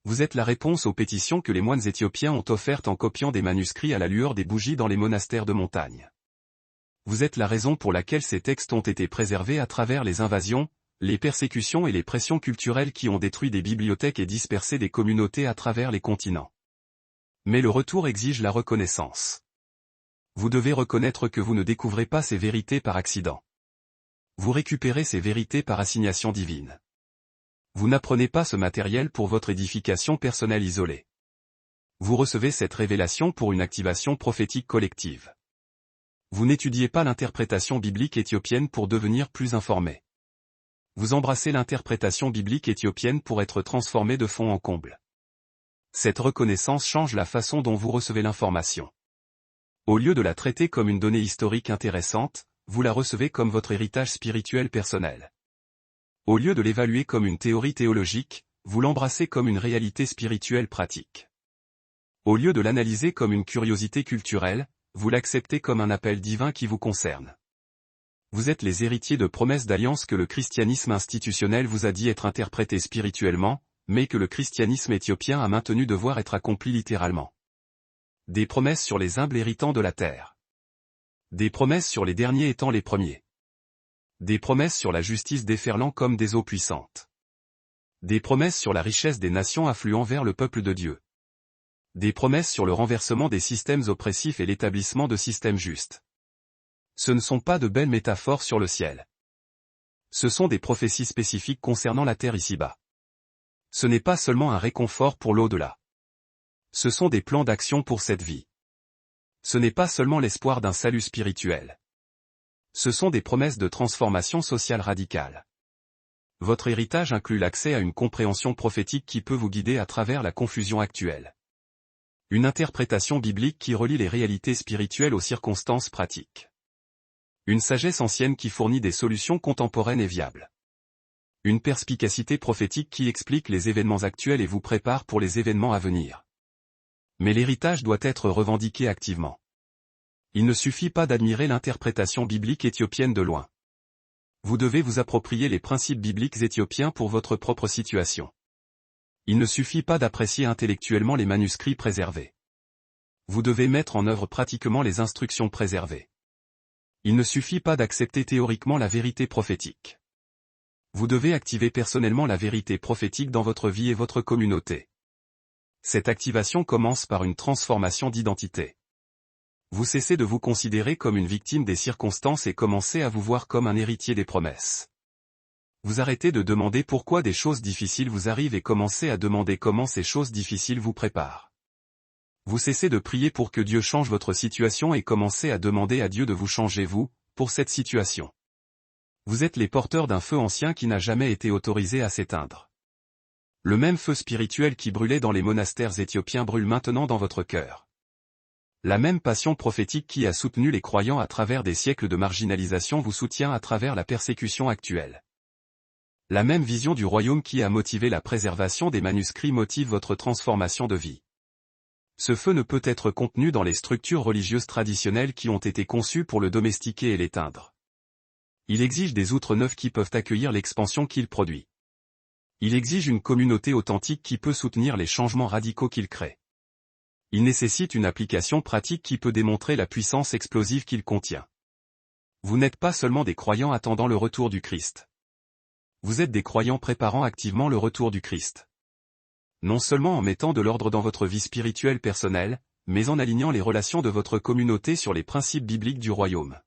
Speaker 1: Vous êtes la réponse aux pétitions que les moines éthiopiens ont offertes en copiant des manuscrits à la lueur des bougies dans les monastères de montagne. Vous êtes la raison pour laquelle ces textes ont été préservés à travers les invasions, les persécutions et les pressions culturelles qui ont détruit des bibliothèques et dispersé des communautés à travers les continents. Mais le retour exige la reconnaissance. Vous devez reconnaître que vous ne découvrez pas ces vérités par accident. Vous récupérez ces vérités par assignation divine. Vous n'apprenez pas ce matériel pour votre édification personnelle isolée. Vous recevez cette révélation pour une activation prophétique collective. Vous n'étudiez pas l'interprétation biblique éthiopienne pour devenir plus informé. Vous embrassez l'interprétation biblique éthiopienne pour être transformé de fond en comble. Cette reconnaissance change la façon dont vous recevez l'information. Au lieu de la traiter comme une donnée historique intéressante, vous la recevez comme votre héritage spirituel personnel. Au lieu de l'évaluer comme une théorie théologique, vous l'embrassez comme une réalité spirituelle pratique. Au lieu de l'analyser comme une curiosité culturelle, vous l'acceptez comme un appel divin qui vous concerne. Vous êtes les héritiers de promesses d'alliance que le christianisme institutionnel vous a dit être interprété spirituellement, mais que le christianisme éthiopien a maintenu devoir être accompli littéralement. Des promesses sur les humbles héritants de la terre. Des promesses sur les derniers étant les premiers. Des promesses sur la justice déferlant comme des eaux puissantes. Des promesses sur la richesse des nations affluant vers le peuple de Dieu. Des promesses sur le renversement des systèmes oppressifs et l'établissement de systèmes justes. Ce ne sont pas de belles métaphores sur le ciel. Ce sont des prophéties spécifiques concernant la terre ici-bas. Ce n'est pas seulement un réconfort pour l'au-delà. Ce sont des plans d'action pour cette vie. Ce n'est pas seulement l'espoir d'un salut spirituel. Ce sont des promesses de transformation sociale radicale. Votre héritage inclut l'accès à une compréhension prophétique qui peut vous guider à travers la confusion actuelle. Une interprétation biblique qui relie les réalités spirituelles aux circonstances pratiques. Une sagesse ancienne qui fournit des solutions contemporaines et viables. Une perspicacité prophétique qui explique les événements actuels et vous prépare pour les événements à venir. Mais l'héritage doit être revendiqué activement. Il ne suffit pas d'admirer l'interprétation biblique éthiopienne de loin. Vous devez vous approprier les principes bibliques éthiopiens pour votre propre situation. Il ne suffit pas d'apprécier intellectuellement les manuscrits préservés. Vous devez mettre en œuvre pratiquement les instructions préservées. Il ne suffit pas d'accepter théoriquement la vérité prophétique. Vous devez activer personnellement la vérité prophétique dans votre vie et votre communauté. Cette activation commence par une transformation d'identité. Vous cessez de vous considérer comme une victime des circonstances et commencez à vous voir comme un héritier des promesses. Vous arrêtez de demander pourquoi des choses difficiles vous arrivent et commencez à demander comment ces choses difficiles vous préparent. Vous cessez de prier pour que Dieu change votre situation et commencez à demander à Dieu de vous changer vous, pour cette situation. Vous êtes les porteurs d'un feu ancien qui n'a jamais été autorisé à s'éteindre. Le même feu spirituel qui brûlait dans les monastères éthiopiens brûle maintenant dans votre cœur. La même passion prophétique qui a soutenu les croyants à travers des siècles de marginalisation vous soutient à travers la persécution actuelle. La même vision du royaume qui a motivé la préservation des manuscrits motive votre transformation de vie. Ce feu ne peut être contenu dans les structures religieuses traditionnelles qui ont été conçues pour le domestiquer et l'éteindre. Il exige des outres neuves qui peuvent accueillir l'expansion qu'il produit. Il exige une communauté authentique qui peut soutenir les changements radicaux qu'il crée. Il nécessite une application pratique qui peut démontrer la puissance explosive qu'il contient. Vous n'êtes pas seulement des croyants attendant le retour du Christ. Vous êtes des croyants préparant activement le retour du Christ. Non seulement en mettant de l'ordre dans votre vie spirituelle personnelle, mais en alignant les relations de votre communauté sur les principes bibliques du royaume.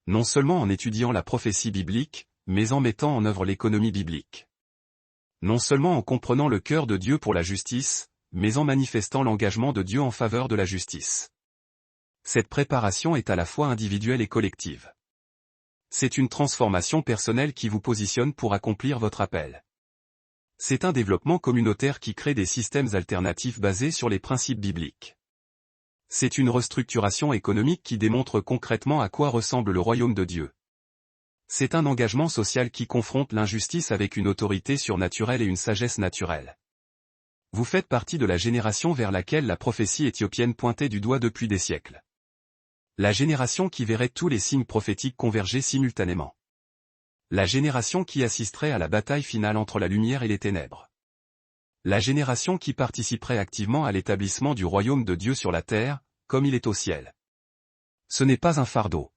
Speaker 1: Non seulement en étudiant la prophétie biblique, mais en mettant en œuvre l'économie biblique. Non seulement en comprenant le cœur de Dieu pour la justice, mais en manifestant l'engagement de Dieu en faveur de la justice. Cette préparation est à la fois individuelle et collective. C'est une transformation personnelle qui vous positionne pour accomplir votre appel. C'est un développement communautaire qui crée des systèmes alternatifs basés sur les principes bibliques. C'est une restructuration économique qui démontre concrètement à quoi ressemble le royaume de Dieu. C'est un engagement social qui confronte l'injustice avec une autorité surnaturelle et une sagesse naturelle. Vous faites partie de la génération vers laquelle la prophétie éthiopienne pointait du doigt depuis des siècles. La génération qui verrait tous les signes prophétiques converger simultanément. La génération qui assisterait à la bataille finale entre la lumière et les ténèbres. La génération qui participerait activement à l'établissement du royaume de Dieu sur la terre, comme il est au ciel. Ce n'est pas un fardeau.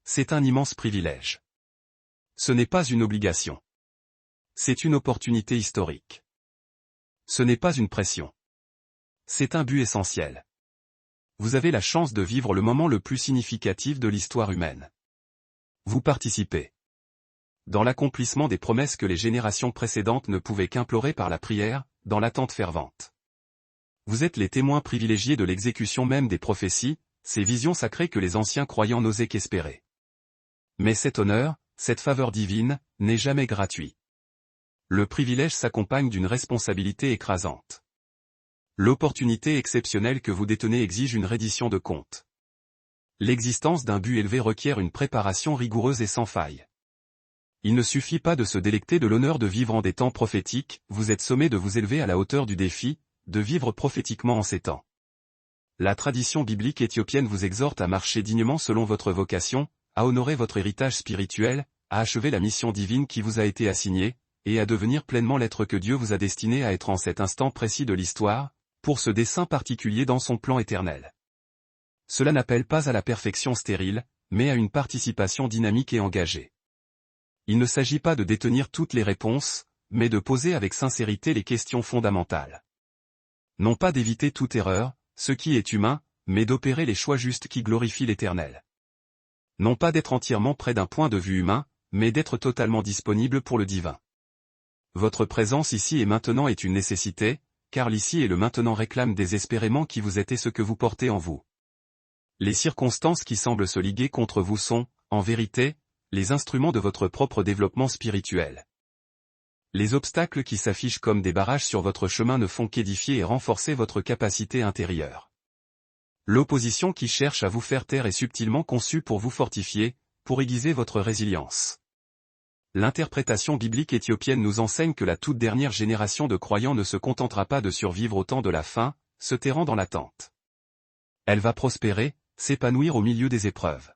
Speaker 1: C'est un immense privilège. Ce n'est pas une obligation. C'est une opportunité historique. Ce n'est pas une pression. C'est un but essentiel. Vous avez la chance de vivre le moment le plus significatif de l'histoire humaine. Vous participez dans l'accomplissement des promesses que les générations précédentes ne pouvaient qu'implorer par la prière, dans l'attente fervente. Vous êtes les témoins privilégiés de l'exécution même des prophéties, ces visions sacrées que les anciens croyants n'osaient qu'espérer. Mais cet honneur, cette faveur divine, n'est jamais gratuit. Le privilège s'accompagne d'une responsabilité écrasante. L'opportunité exceptionnelle que vous détenez exige une reddition de comptes. L'existence d'un but élevé requiert une préparation rigoureuse et sans faille. Il ne suffit pas de se délecter de l'honneur de vivre en des temps prophétiques, vous êtes sommé de vous élever à la hauteur du défi, de vivre prophétiquement en ces temps. La tradition biblique éthiopienne vous exhorte à marcher dignement selon votre vocation, à honorer votre héritage spirituel, à achever la mission divine qui vous a été assignée, et à devenir pleinement l'être que Dieu vous a destiné à être en cet instant précis de l'histoire, pour ce dessein particulier dans son plan éternel. Cela n'appelle pas à la perfection stérile, mais à une participation dynamique et engagée. Il ne s'agit pas de détenir toutes les réponses, mais de poser avec sincérité les questions fondamentales. Non pas d'éviter toute erreur, ce qui est humain, mais d'opérer les choix justes qui glorifient l'Éternel. Non pas d'être entièrement près d'un point de vue humain, mais d'être totalement disponible pour le divin. Votre présence ici et maintenant est une nécessité, car l'ici et le maintenant réclament désespérément qui vous êtes et ce que vous portez en vous. Les circonstances qui semblent se liguer contre vous sont, en vérité, les instruments de votre propre développement spirituel. Les obstacles qui s'affichent comme des barrages sur votre chemin ne font qu'édifier et renforcer votre capacité intérieure. L'opposition qui cherche à vous faire taire est subtilement conçue pour vous fortifier, pour aiguiser votre résilience. L'interprétation biblique éthiopienne nous enseigne que la toute dernière génération de croyants ne se contentera pas de survivre au temps de la faim, se terrant dans l'attente. Elle va prospérer, s'épanouir au milieu des épreuves.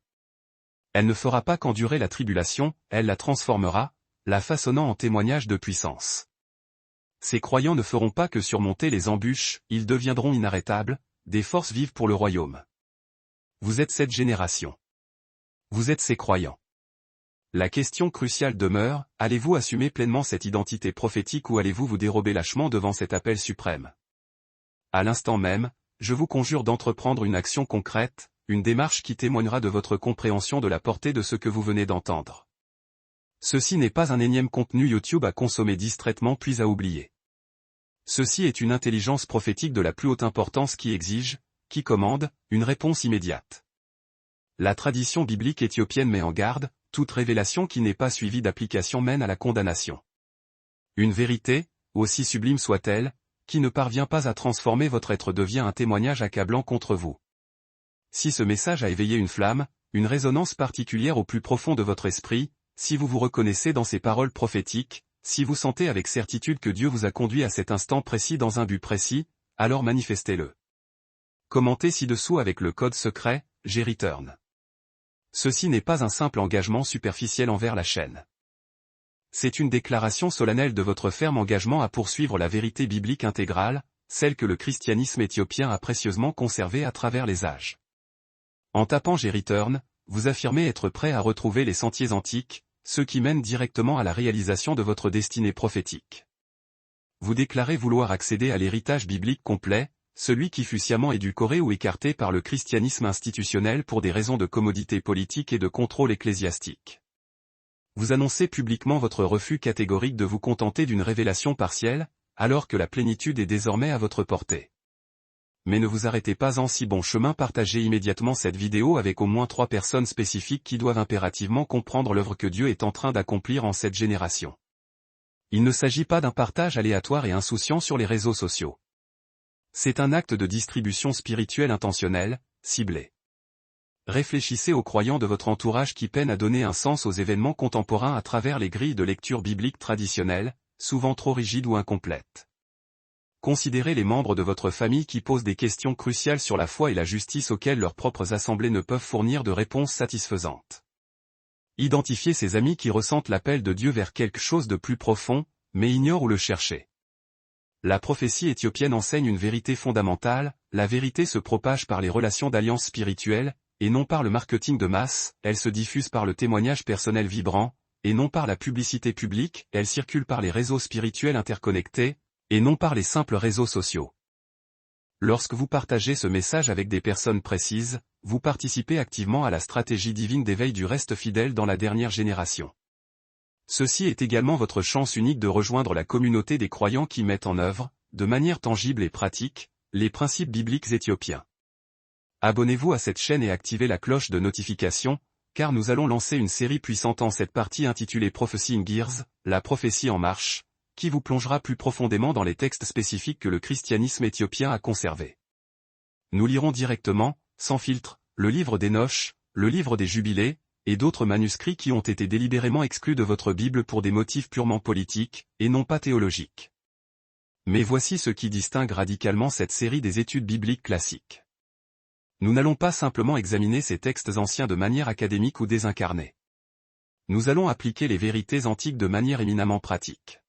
Speaker 1: Elle ne fera pas qu'endurer la tribulation, elle la transformera, la façonnant en témoignage de puissance. Ces croyants ne feront pas que surmonter les embûches, ils deviendront inarrêtables, des forces vives pour le royaume. Vous êtes cette génération. Vous êtes ces croyants. La question cruciale demeure, allez-vous assumer pleinement cette identité prophétique ou allez-vous vous dérober lâchement devant cet appel suprême? À l'instant même, je vous conjure d'entreprendre une action concrète, une démarche qui témoignera de votre compréhension de la portée de ce que vous venez d'entendre. Ceci n'est pas un énième contenu YouTube à consommer distraitement puis à oublier. Ceci est une intelligence prophétique de la plus haute importance qui exige, qui commande, une réponse immédiate. La tradition biblique éthiopienne met en garde, toute révélation qui n'est pas suivie d'application mène à la condamnation. Une vérité, aussi sublime soit-elle, qui ne parvient pas à transformer votre être devient un témoignage accablant contre vous. Si ce message a éveillé une flamme, une résonance particulière au plus profond de votre esprit, si vous vous reconnaissez dans ces paroles prophétiques, si vous sentez avec certitude que Dieu vous a conduit à cet instant précis dans un but précis, alors manifestez-le. Commentez ci-dessous avec le code secret, GReturn. Ceci n'est pas un simple engagement superficiel envers la chaîne. C'est une déclaration solennelle de votre ferme engagement à poursuivre la vérité biblique intégrale, celle que le christianisme éthiopien a précieusement conservée à travers les âges. En tapant GReturn, vous affirmez être prêt à retrouver les sentiers antiques, ceux qui mènent directement à la réalisation de votre destinée prophétique. Vous déclarez vouloir accéder à l'héritage biblique complet, celui qui fut sciemment édulcoré ou écarté par le christianisme institutionnel pour des raisons de commodité politique et de contrôle ecclésiastique. Vous annoncez publiquement votre refus catégorique de vous contenter d'une révélation partielle, alors que la plénitude est désormais à votre portée. Mais ne vous arrêtez pas en si bon chemin, partagez immédiatement cette vidéo avec au moins 3 personnes spécifiques qui doivent impérativement comprendre l'œuvre que Dieu est en train d'accomplir en cette génération. Il ne s'agit pas d'un partage aléatoire et insouciant sur les réseaux sociaux. C'est un acte de distribution spirituelle intentionnelle, ciblé. Réfléchissez aux croyants de votre entourage qui peinent à donner un sens aux événements contemporains à travers les grilles de lecture biblique traditionnelles, souvent trop rigides ou incomplètes. Considérez les membres de votre famille qui posent des questions cruciales sur la foi et la justice auxquelles leurs propres assemblées ne peuvent fournir de réponses satisfaisantes. Identifiez ces amis qui ressentent l'appel de Dieu vers quelque chose de plus profond, mais ignorent où le chercher. La prophétie éthiopienne enseigne une vérité fondamentale, la vérité se propage par les relations d'alliance spirituelle, et non par le marketing de masse, elle se diffuse par le témoignage personnel vibrant, et non par la publicité publique, elle circule par les réseaux spirituels interconnectés, et non par les simples réseaux sociaux. Lorsque vous partagez ce message avec des personnes précises, vous participez activement à la stratégie divine d'éveil du reste fidèle dans la dernière génération. Ceci est également votre chance unique de rejoindre la communauté des croyants qui mettent en œuvre, de manière tangible et pratique, les principes bibliques éthiopiens. Abonnez-vous à cette chaîne et activez la cloche de notification, car nous allons lancer une série puissante en cette partie intitulée Prophecy in Gears, la prophétie en marche, qui vous plongera plus profondément dans les textes spécifiques que le christianisme éthiopien a conservés. Nous lirons directement, sans filtre, le livre d'Enoch, le livre des Jubilés, et d'autres manuscrits qui ont été délibérément exclus de votre Bible pour des motifs purement politiques, et non pas théologiques. Mais voici ce qui distingue radicalement cette série des études bibliques classiques. Nous n'allons pas simplement examiner ces textes anciens de manière académique ou désincarnée. Nous allons appliquer les vérités antiques de manière éminemment pratique.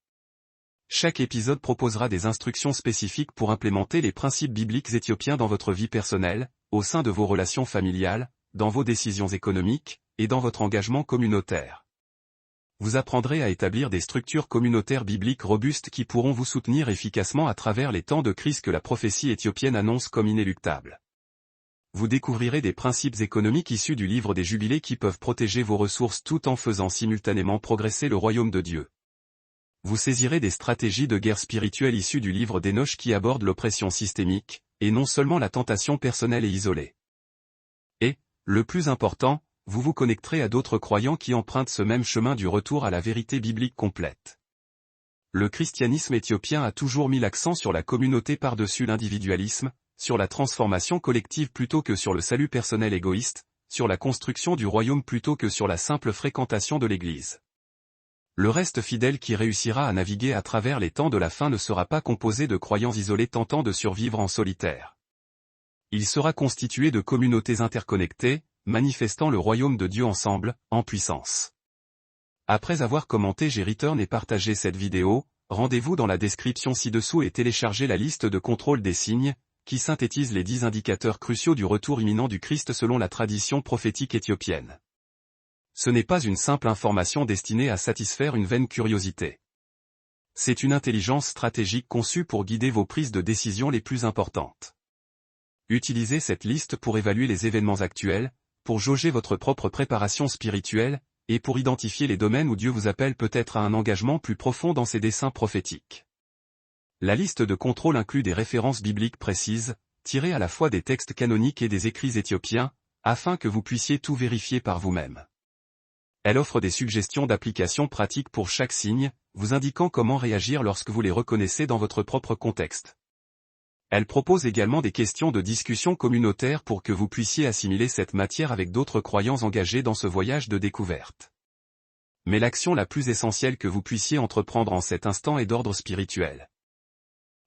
Speaker 1: Chaque épisode proposera des instructions spécifiques pour implémenter les principes bibliques éthiopiens dans votre vie personnelle, au sein de vos relations familiales, dans vos décisions économiques, et dans votre engagement communautaire. Vous apprendrez à établir des structures communautaires bibliques robustes qui pourront vous soutenir efficacement à travers les temps de crise que la prophétie éthiopienne annonce comme inéluctables. Vous découvrirez des principes économiques issus du livre des Jubilés qui peuvent protéger vos ressources tout en faisant simultanément progresser le royaume de Dieu. Vous saisirez des stratégies de guerre spirituelle issues du livre d'Hénoch qui abordent l'oppression systémique, et non seulement la tentation personnelle et isolée. Et, le plus important, vous vous connecterez à d'autres croyants qui empruntent ce même chemin du retour à la vérité biblique complète. Le christianisme éthiopien a toujours mis l'accent sur la communauté par-dessus l'individualisme, sur la transformation collective plutôt que sur le salut personnel égoïste, sur la construction du royaume plutôt que sur la simple fréquentation de l'Église. Le reste fidèle qui réussira à naviguer à travers les temps de la fin ne sera pas composé de croyants isolés tentant de survivre en solitaire. Il sera constitué de communautés interconnectées, manifestant le royaume de Dieu ensemble, en puissance. Après avoir commenté G-Return et partagé cette vidéo, rendez-vous dans la description ci-dessous et téléchargez la liste de contrôle des signes, qui synthétise les 10 indicateurs cruciaux du retour imminent du Christ selon la tradition prophétique éthiopienne. Ce n'est pas une simple information destinée à satisfaire une vaine curiosité. C'est une intelligence stratégique conçue pour guider vos prises de décision les plus importantes. Utilisez cette liste pour évaluer les événements actuels, pour jauger votre propre préparation spirituelle, et pour identifier les domaines où Dieu vous appelle peut-être à un engagement plus profond dans ses desseins prophétiques. La liste de contrôle inclut des références bibliques précises, tirées à la fois des textes canoniques et des écrits éthiopiens, afin que vous puissiez tout vérifier par vous-même. Elle offre des suggestions d'application pratiques pour chaque signe, vous indiquant comment réagir lorsque vous les reconnaissez dans votre propre contexte. Elle propose également des questions de discussion communautaire pour que vous puissiez assimiler cette matière avec d'autres croyants engagés dans ce voyage de découverte. Mais l'action la plus essentielle que vous puissiez entreprendre en cet instant est d'ordre spirituel.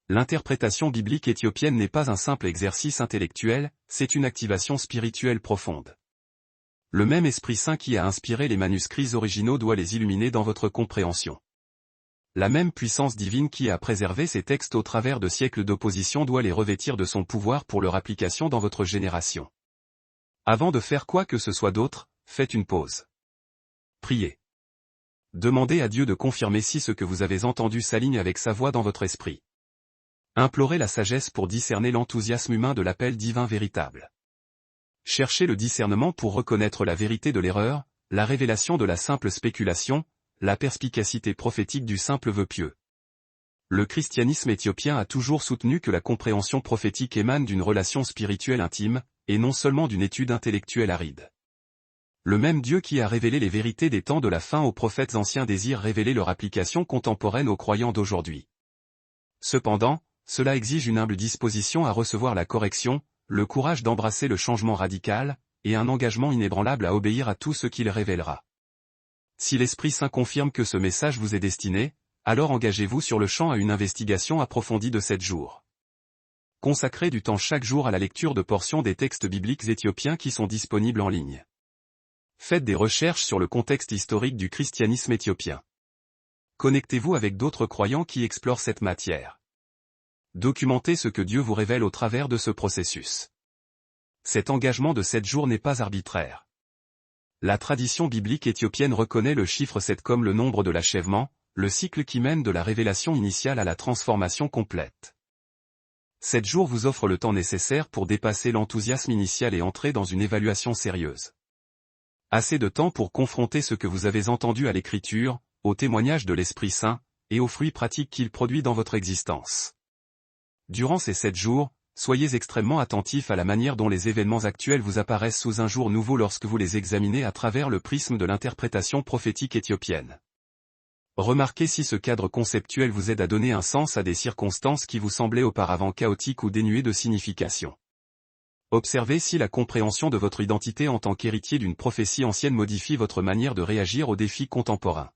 Speaker 1: L'interprétation biblique éthiopienne n'est pas un simple exercice intellectuel, c'est une activation spirituelle profonde. Le même Esprit Saint qui a inspiré les manuscrits originaux doit les illuminer dans votre compréhension. La même puissance divine qui a préservé ces textes au travers de siècles d'opposition doit les revêtir de son pouvoir pour leur application dans votre génération. Avant de faire quoi que ce soit d'autre, faites une pause. Priez. Demandez à Dieu de confirmer si ce que vous avez entendu s'aligne avec sa voix dans votre esprit. Implorez la sagesse pour discerner l'enthousiasme humain de l'appel divin véritable. Cherchez le discernement pour reconnaître la vérité de l'erreur, la révélation de la simple spéculation, la perspicacité prophétique du simple vœu pieux. Le christianisme éthiopien a toujours soutenu que la compréhension prophétique émane d'une relation spirituelle intime, et non seulement d'une étude intellectuelle aride. Le même Dieu qui a révélé les vérités des temps de la fin aux prophètes anciens désire révéler leur application contemporaine aux croyants d'aujourd'hui. Cependant, cela exige une humble disposition à recevoir la correction, le courage d'embrasser le changement radical, et un engagement inébranlable à obéir à tout ce qu'il révélera. Si l'Esprit Saint confirme que ce message vous est destiné, alors engagez-vous sur le champ à une investigation approfondie de 7 jours. Consacrez du temps chaque jour à la lecture de portions des textes bibliques éthiopiens qui sont disponibles en ligne. Faites des recherches sur le contexte historique du christianisme éthiopien. Connectez-vous avec d'autres croyants qui explorent cette matière. Documentez ce que Dieu vous révèle au travers de ce processus. Cet engagement de 7 jours n'est pas arbitraire. La tradition biblique éthiopienne reconnaît le chiffre 7 comme le nombre de l'achèvement, le cycle qui mène de la révélation initiale à la transformation complète. 7 jours vous offrent le temps nécessaire pour dépasser l'enthousiasme initial et entrer dans une évaluation sérieuse. Assez de temps pour confronter ce que vous avez entendu à l'Écriture, au témoignage de l'Esprit Saint, et aux fruits pratiques qu'il produit dans votre existence. Durant ces 7 jours, soyez extrêmement attentifs à la manière dont les événements actuels vous apparaissent sous un jour nouveau lorsque vous les examinez à travers le prisme de l'interprétation prophétique éthiopienne. Remarquez si ce cadre conceptuel vous aide à donner un sens à des circonstances qui vous semblaient auparavant chaotiques ou dénuées de signification. Observez si la compréhension de votre identité en tant qu'héritier d'une prophétie ancienne modifie votre manière de réagir aux défis contemporains.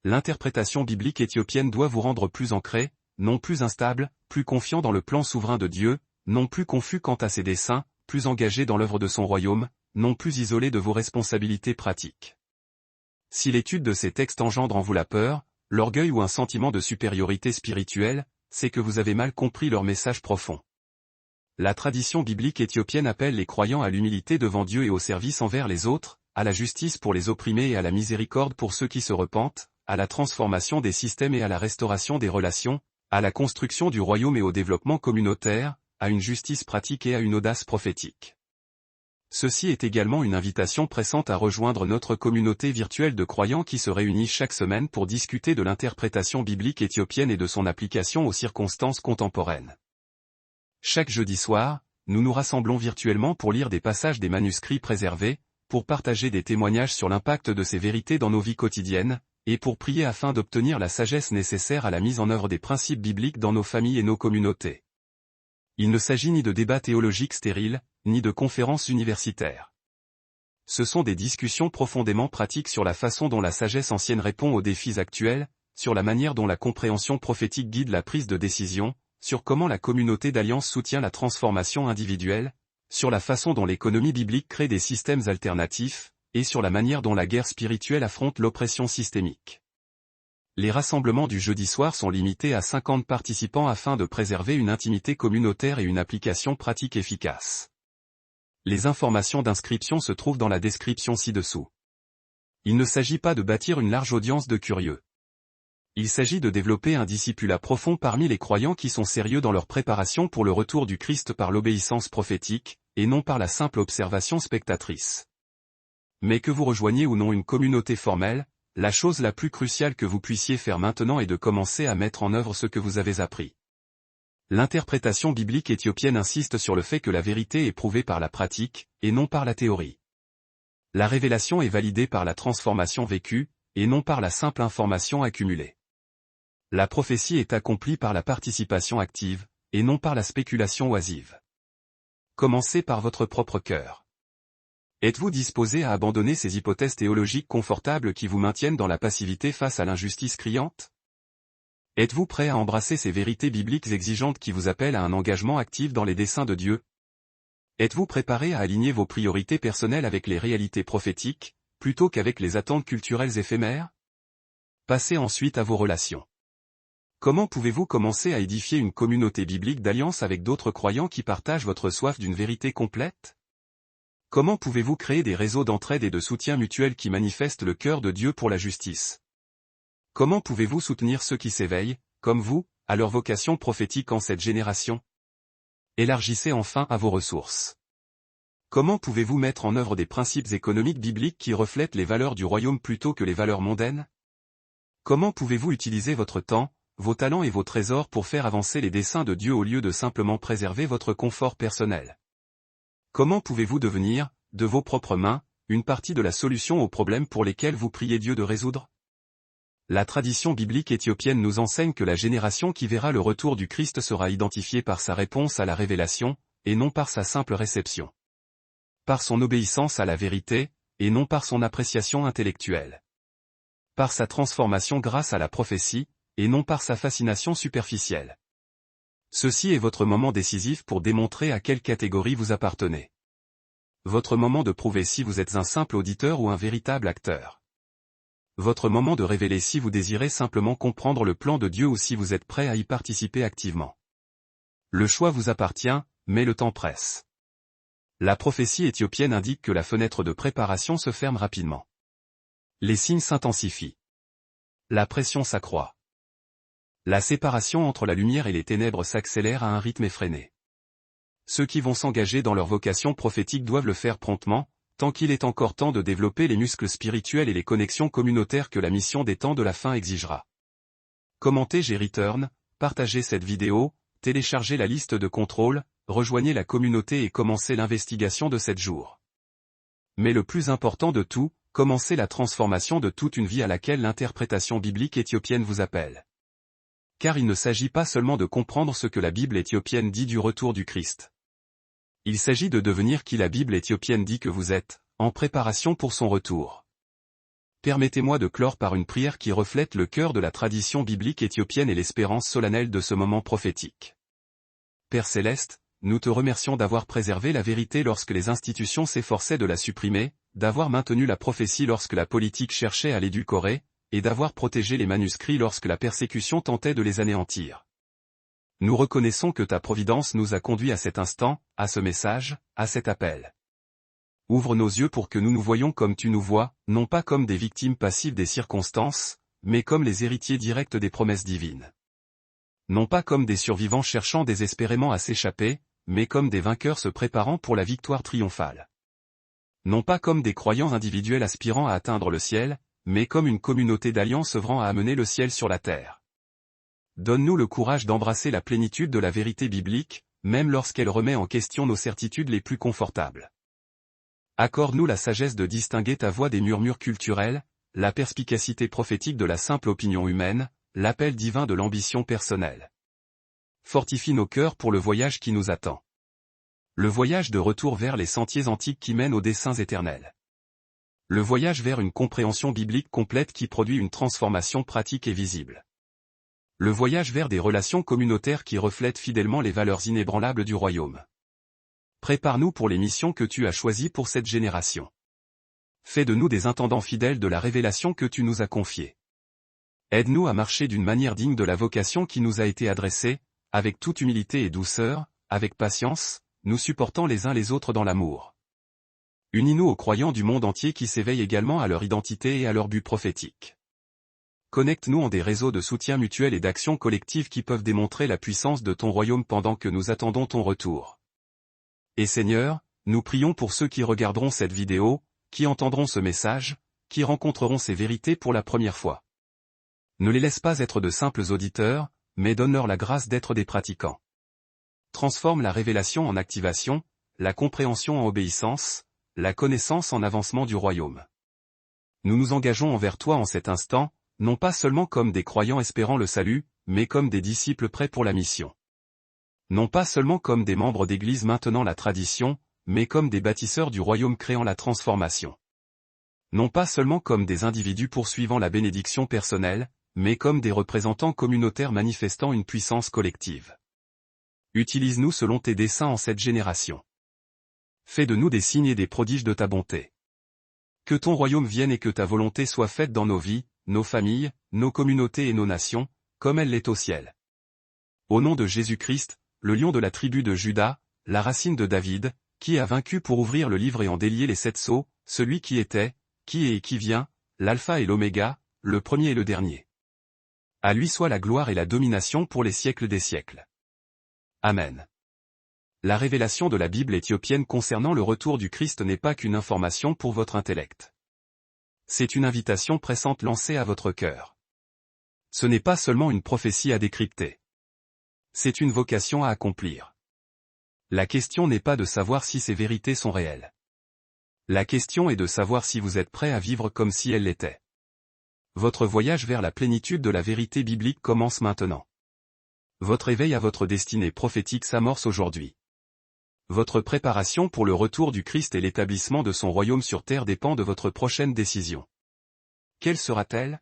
Speaker 1: L'interprétation biblique éthiopienne doit vous rendre plus ancré, non plus instable, plus confiant dans le plan souverain de Dieu, non plus confus quant à ses desseins, plus engagé dans l'œuvre de son royaume, non plus isolé de vos responsabilités pratiques. Si l'étude de ces textes engendre en vous la peur, l'orgueil ou un sentiment de supériorité spirituelle, c'est que vous avez mal compris leur message profond. La tradition biblique éthiopienne appelle les croyants à l'humilité devant Dieu et au service envers les autres, à la justice pour les opprimés et à la miséricorde pour ceux qui se repentent, à la transformation des systèmes et à la restauration des relations, à la construction du royaume et au développement communautaire, à une justice pratique et à une audace prophétique. Ceci est également une invitation pressante à rejoindre notre communauté virtuelle de croyants qui se réunit chaque semaine pour discuter de l'interprétation biblique éthiopienne et de son application aux circonstances contemporaines. Chaque jeudi soir, nous nous rassemblons virtuellement pour lire des passages des manuscrits préservés, pour partager des témoignages sur l'impact de ces vérités dans nos vies quotidiennes, et pour prier afin d'obtenir la sagesse nécessaire à la mise en œuvre des principes bibliques dans nos familles et nos communautés. Il ne s'agit ni de débats théologiques stériles, ni de conférences universitaires. Ce sont des discussions profondément pratiques sur la façon dont la sagesse ancienne répond aux défis actuels, sur la manière dont la compréhension prophétique guide la prise de décision, sur comment la communauté d'alliance soutient la transformation individuelle, sur la façon dont l'économie biblique crée des systèmes alternatifs, et sur la manière dont la guerre spirituelle affronte l'oppression systémique. Les rassemblements du jeudi soir sont limités à 50 participants afin de préserver une intimité communautaire et une application pratique efficace. Les informations d'inscription se trouvent dans la description ci-dessous. Il ne s'agit pas de bâtir une large audience de curieux. Il s'agit de développer un discipulat profond parmi les croyants qui sont sérieux dans leur préparation pour le retour du Christ par l'obéissance prophétique, et non par la simple observation spectatrice. Mais que vous rejoigniez ou non une communauté formelle, la chose la plus cruciale que vous puissiez faire maintenant est de commencer à mettre en œuvre ce que vous avez appris. L'interprétation biblique éthiopienne insiste sur le fait que la vérité est prouvée par la pratique, et non par la théorie. La révélation est validée par la transformation vécue, et non par la simple information accumulée. La prophétie est accomplie par la participation active, et non par la spéculation oisive. Commencez par votre propre cœur. Êtes-vous disposé à abandonner ces hypothèses théologiques confortables qui vous maintiennent dans la passivité face à l'injustice criante? Êtes-vous prêt à embrasser ces vérités bibliques exigeantes qui vous appellent à un engagement actif dans les desseins de Dieu? Êtes-vous préparé à aligner vos priorités personnelles avec les réalités prophétiques, plutôt qu'avec les attentes culturelles éphémères? Passez ensuite à vos relations. Comment pouvez-vous commencer à édifier une communauté biblique d'alliance avec d'autres croyants qui partagent votre soif d'une vérité complète? Comment pouvez-vous créer des réseaux d'entraide et de soutien mutuel qui manifestent le cœur de Dieu pour la justice? Comment pouvez-vous soutenir ceux qui s'éveillent, comme vous, à leur vocation prophétique en cette génération? Élargissez enfin à vos ressources. Comment pouvez-vous mettre en œuvre des principes économiques bibliques qui reflètent les valeurs du royaume plutôt que les valeurs mondaines? Comment pouvez-vous utiliser votre temps, vos talents et vos trésors pour faire avancer les desseins de Dieu au lieu de simplement préserver votre confort personnel? Comment pouvez-vous devenir, de vos propres mains, une partie de la solution aux problèmes pour lesquels vous priez Dieu de résoudre? La tradition biblique éthiopienne nous enseigne que la génération qui verra le retour du Christ sera identifiée par sa réponse à la révélation, et non par sa simple réception. Par son obéissance à la vérité, et non par son appréciation intellectuelle. Par sa transformation grâce à la prophétie, et non par sa fascination superficielle. Ceci est votre moment décisif pour démontrer à quelle catégorie vous appartenez. Votre moment de prouver si vous êtes un simple auditeur ou un véritable acteur. Votre moment de révéler si vous désirez simplement comprendre le plan de Dieu ou si vous êtes prêt à y participer activement. Le choix vous appartient, mais le temps presse. La prophétie éthiopienne indique que la fenêtre de préparation se ferme rapidement. Les signes s'intensifient. La pression s'accroît. La séparation entre la lumière et les ténèbres s'accélère à un rythme effréné. Ceux qui vont s'engager dans leur vocation prophétique doivent le faire promptement, tant qu'il est encore temps de développer les muscles spirituels et les connexions communautaires que la mission des temps de la fin exigera. Commentez G-Return, partagez cette vidéo, téléchargez la liste de contrôle, rejoignez la communauté et commencez l'investigation de 7 jours. Mais le plus important de tout, commencez la transformation de toute une vie à laquelle l'interprétation biblique éthiopienne vous appelle. Car il ne s'agit pas seulement de comprendre ce que la Bible éthiopienne dit du retour du Christ. Il s'agit de devenir qui la Bible éthiopienne dit que vous êtes, en préparation pour son retour. Permettez-moi de clore par une prière qui reflète le cœur de la tradition biblique éthiopienne et l'espérance solennelle de ce moment prophétique. Père Céleste, nous te remercions d'avoir préservé la vérité lorsque les institutions s'efforçaient de la supprimer, d'avoir maintenu la prophétie lorsque la politique cherchait à l'édulcorer, et d'avoir protégé les manuscrits lorsque la persécution tentait de les anéantir. Nous reconnaissons que ta providence nous a conduits à cet instant, à ce message, à cet appel. Ouvre nos yeux pour que nous nous voyions comme tu nous vois, non pas comme des victimes passives des circonstances, mais comme les héritiers directs des promesses divines. Non pas comme des survivants cherchant désespérément à s'échapper, mais comme des vainqueurs se préparant pour la victoire triomphale. Non pas comme des croyants individuels aspirant à atteindre le ciel, mais comme une communauté d'alliance œuvrant à amener le ciel sur la terre. Donne-nous le courage d'embrasser la plénitude de la vérité biblique, même lorsqu'elle remet en question nos certitudes les plus confortables. Accorde-nous la sagesse de distinguer ta voix des murmures culturels, la perspicacité prophétique de la simple opinion humaine, l'appel divin de l'ambition personnelle. Fortifie nos cœurs pour le voyage qui nous attend. Le voyage de retour vers les sentiers antiques qui mènent aux desseins éternels. Le voyage vers une compréhension biblique complète qui produit une transformation pratique et visible. Le voyage vers des relations communautaires qui reflètent fidèlement les valeurs inébranlables du royaume. Prépare-nous pour les missions que tu as choisies pour cette génération. Fais de nous des intendants fidèles de la révélation que tu nous as confiée. Aide-nous à marcher d'une manière digne de la vocation qui nous a été adressée, avec toute humilité et douceur, avec patience, nous supportant les uns les autres dans l'amour. Unis-nous aux croyants du monde entier qui s'éveillent également à leur identité et à leur but prophétique. Connecte-nous en des réseaux de soutien mutuel et d'action collective qui peuvent démontrer la puissance de ton royaume pendant que nous attendons ton retour. Et Seigneur, nous prions pour ceux qui regarderont cette vidéo, qui entendront ce message, qui rencontreront ces vérités pour la première fois. Ne les laisse pas être de simples auditeurs, mais donne-leur la grâce d'être des pratiquants. Transforme la révélation en activation, la compréhension en obéissance, la connaissance en avancement du royaume. Nous nous engageons envers toi en cet instant, non pas seulement comme des croyants espérant le salut, mais comme des disciples prêts pour la mission. Non pas seulement comme des membres d'église maintenant la tradition, mais comme des bâtisseurs du royaume créant la transformation. Non pas seulement comme des individus poursuivant la bénédiction personnelle, mais comme des représentants communautaires manifestant une puissance collective. Utilise-nous selon tes desseins en cette génération. Fais de nous des signes et des prodiges de ta bonté. Que ton royaume vienne et que ta volonté soit faite dans nos vies, nos familles, nos communautés et nos nations, comme elle l'est au ciel. Au nom de Jésus-Christ, le lion de la tribu de Juda, la racine de David, qui a vaincu pour ouvrir le livre et en délier les 7 sceaux, celui qui était, qui est et qui vient, l'alpha et l'oméga, le premier et le dernier. À lui soit la gloire et la domination pour les siècles des siècles. Amen. La révélation de la Bible éthiopienne concernant le retour du Christ n'est pas qu'une information pour votre intellect. C'est une invitation pressante lancée à votre cœur. Ce n'est pas seulement une prophétie à décrypter. C'est une vocation à accomplir. La question n'est pas de savoir si ces vérités sont réelles. La question est de savoir si vous êtes prêt à vivre comme si elles l'étaient. Votre voyage vers la plénitude de la vérité biblique commence maintenant. Votre éveil à votre destinée prophétique s'amorce aujourd'hui. Votre préparation pour le retour du Christ et l'établissement de son royaume sur terre dépend de votre prochaine décision. Quelle sera-t-elle ?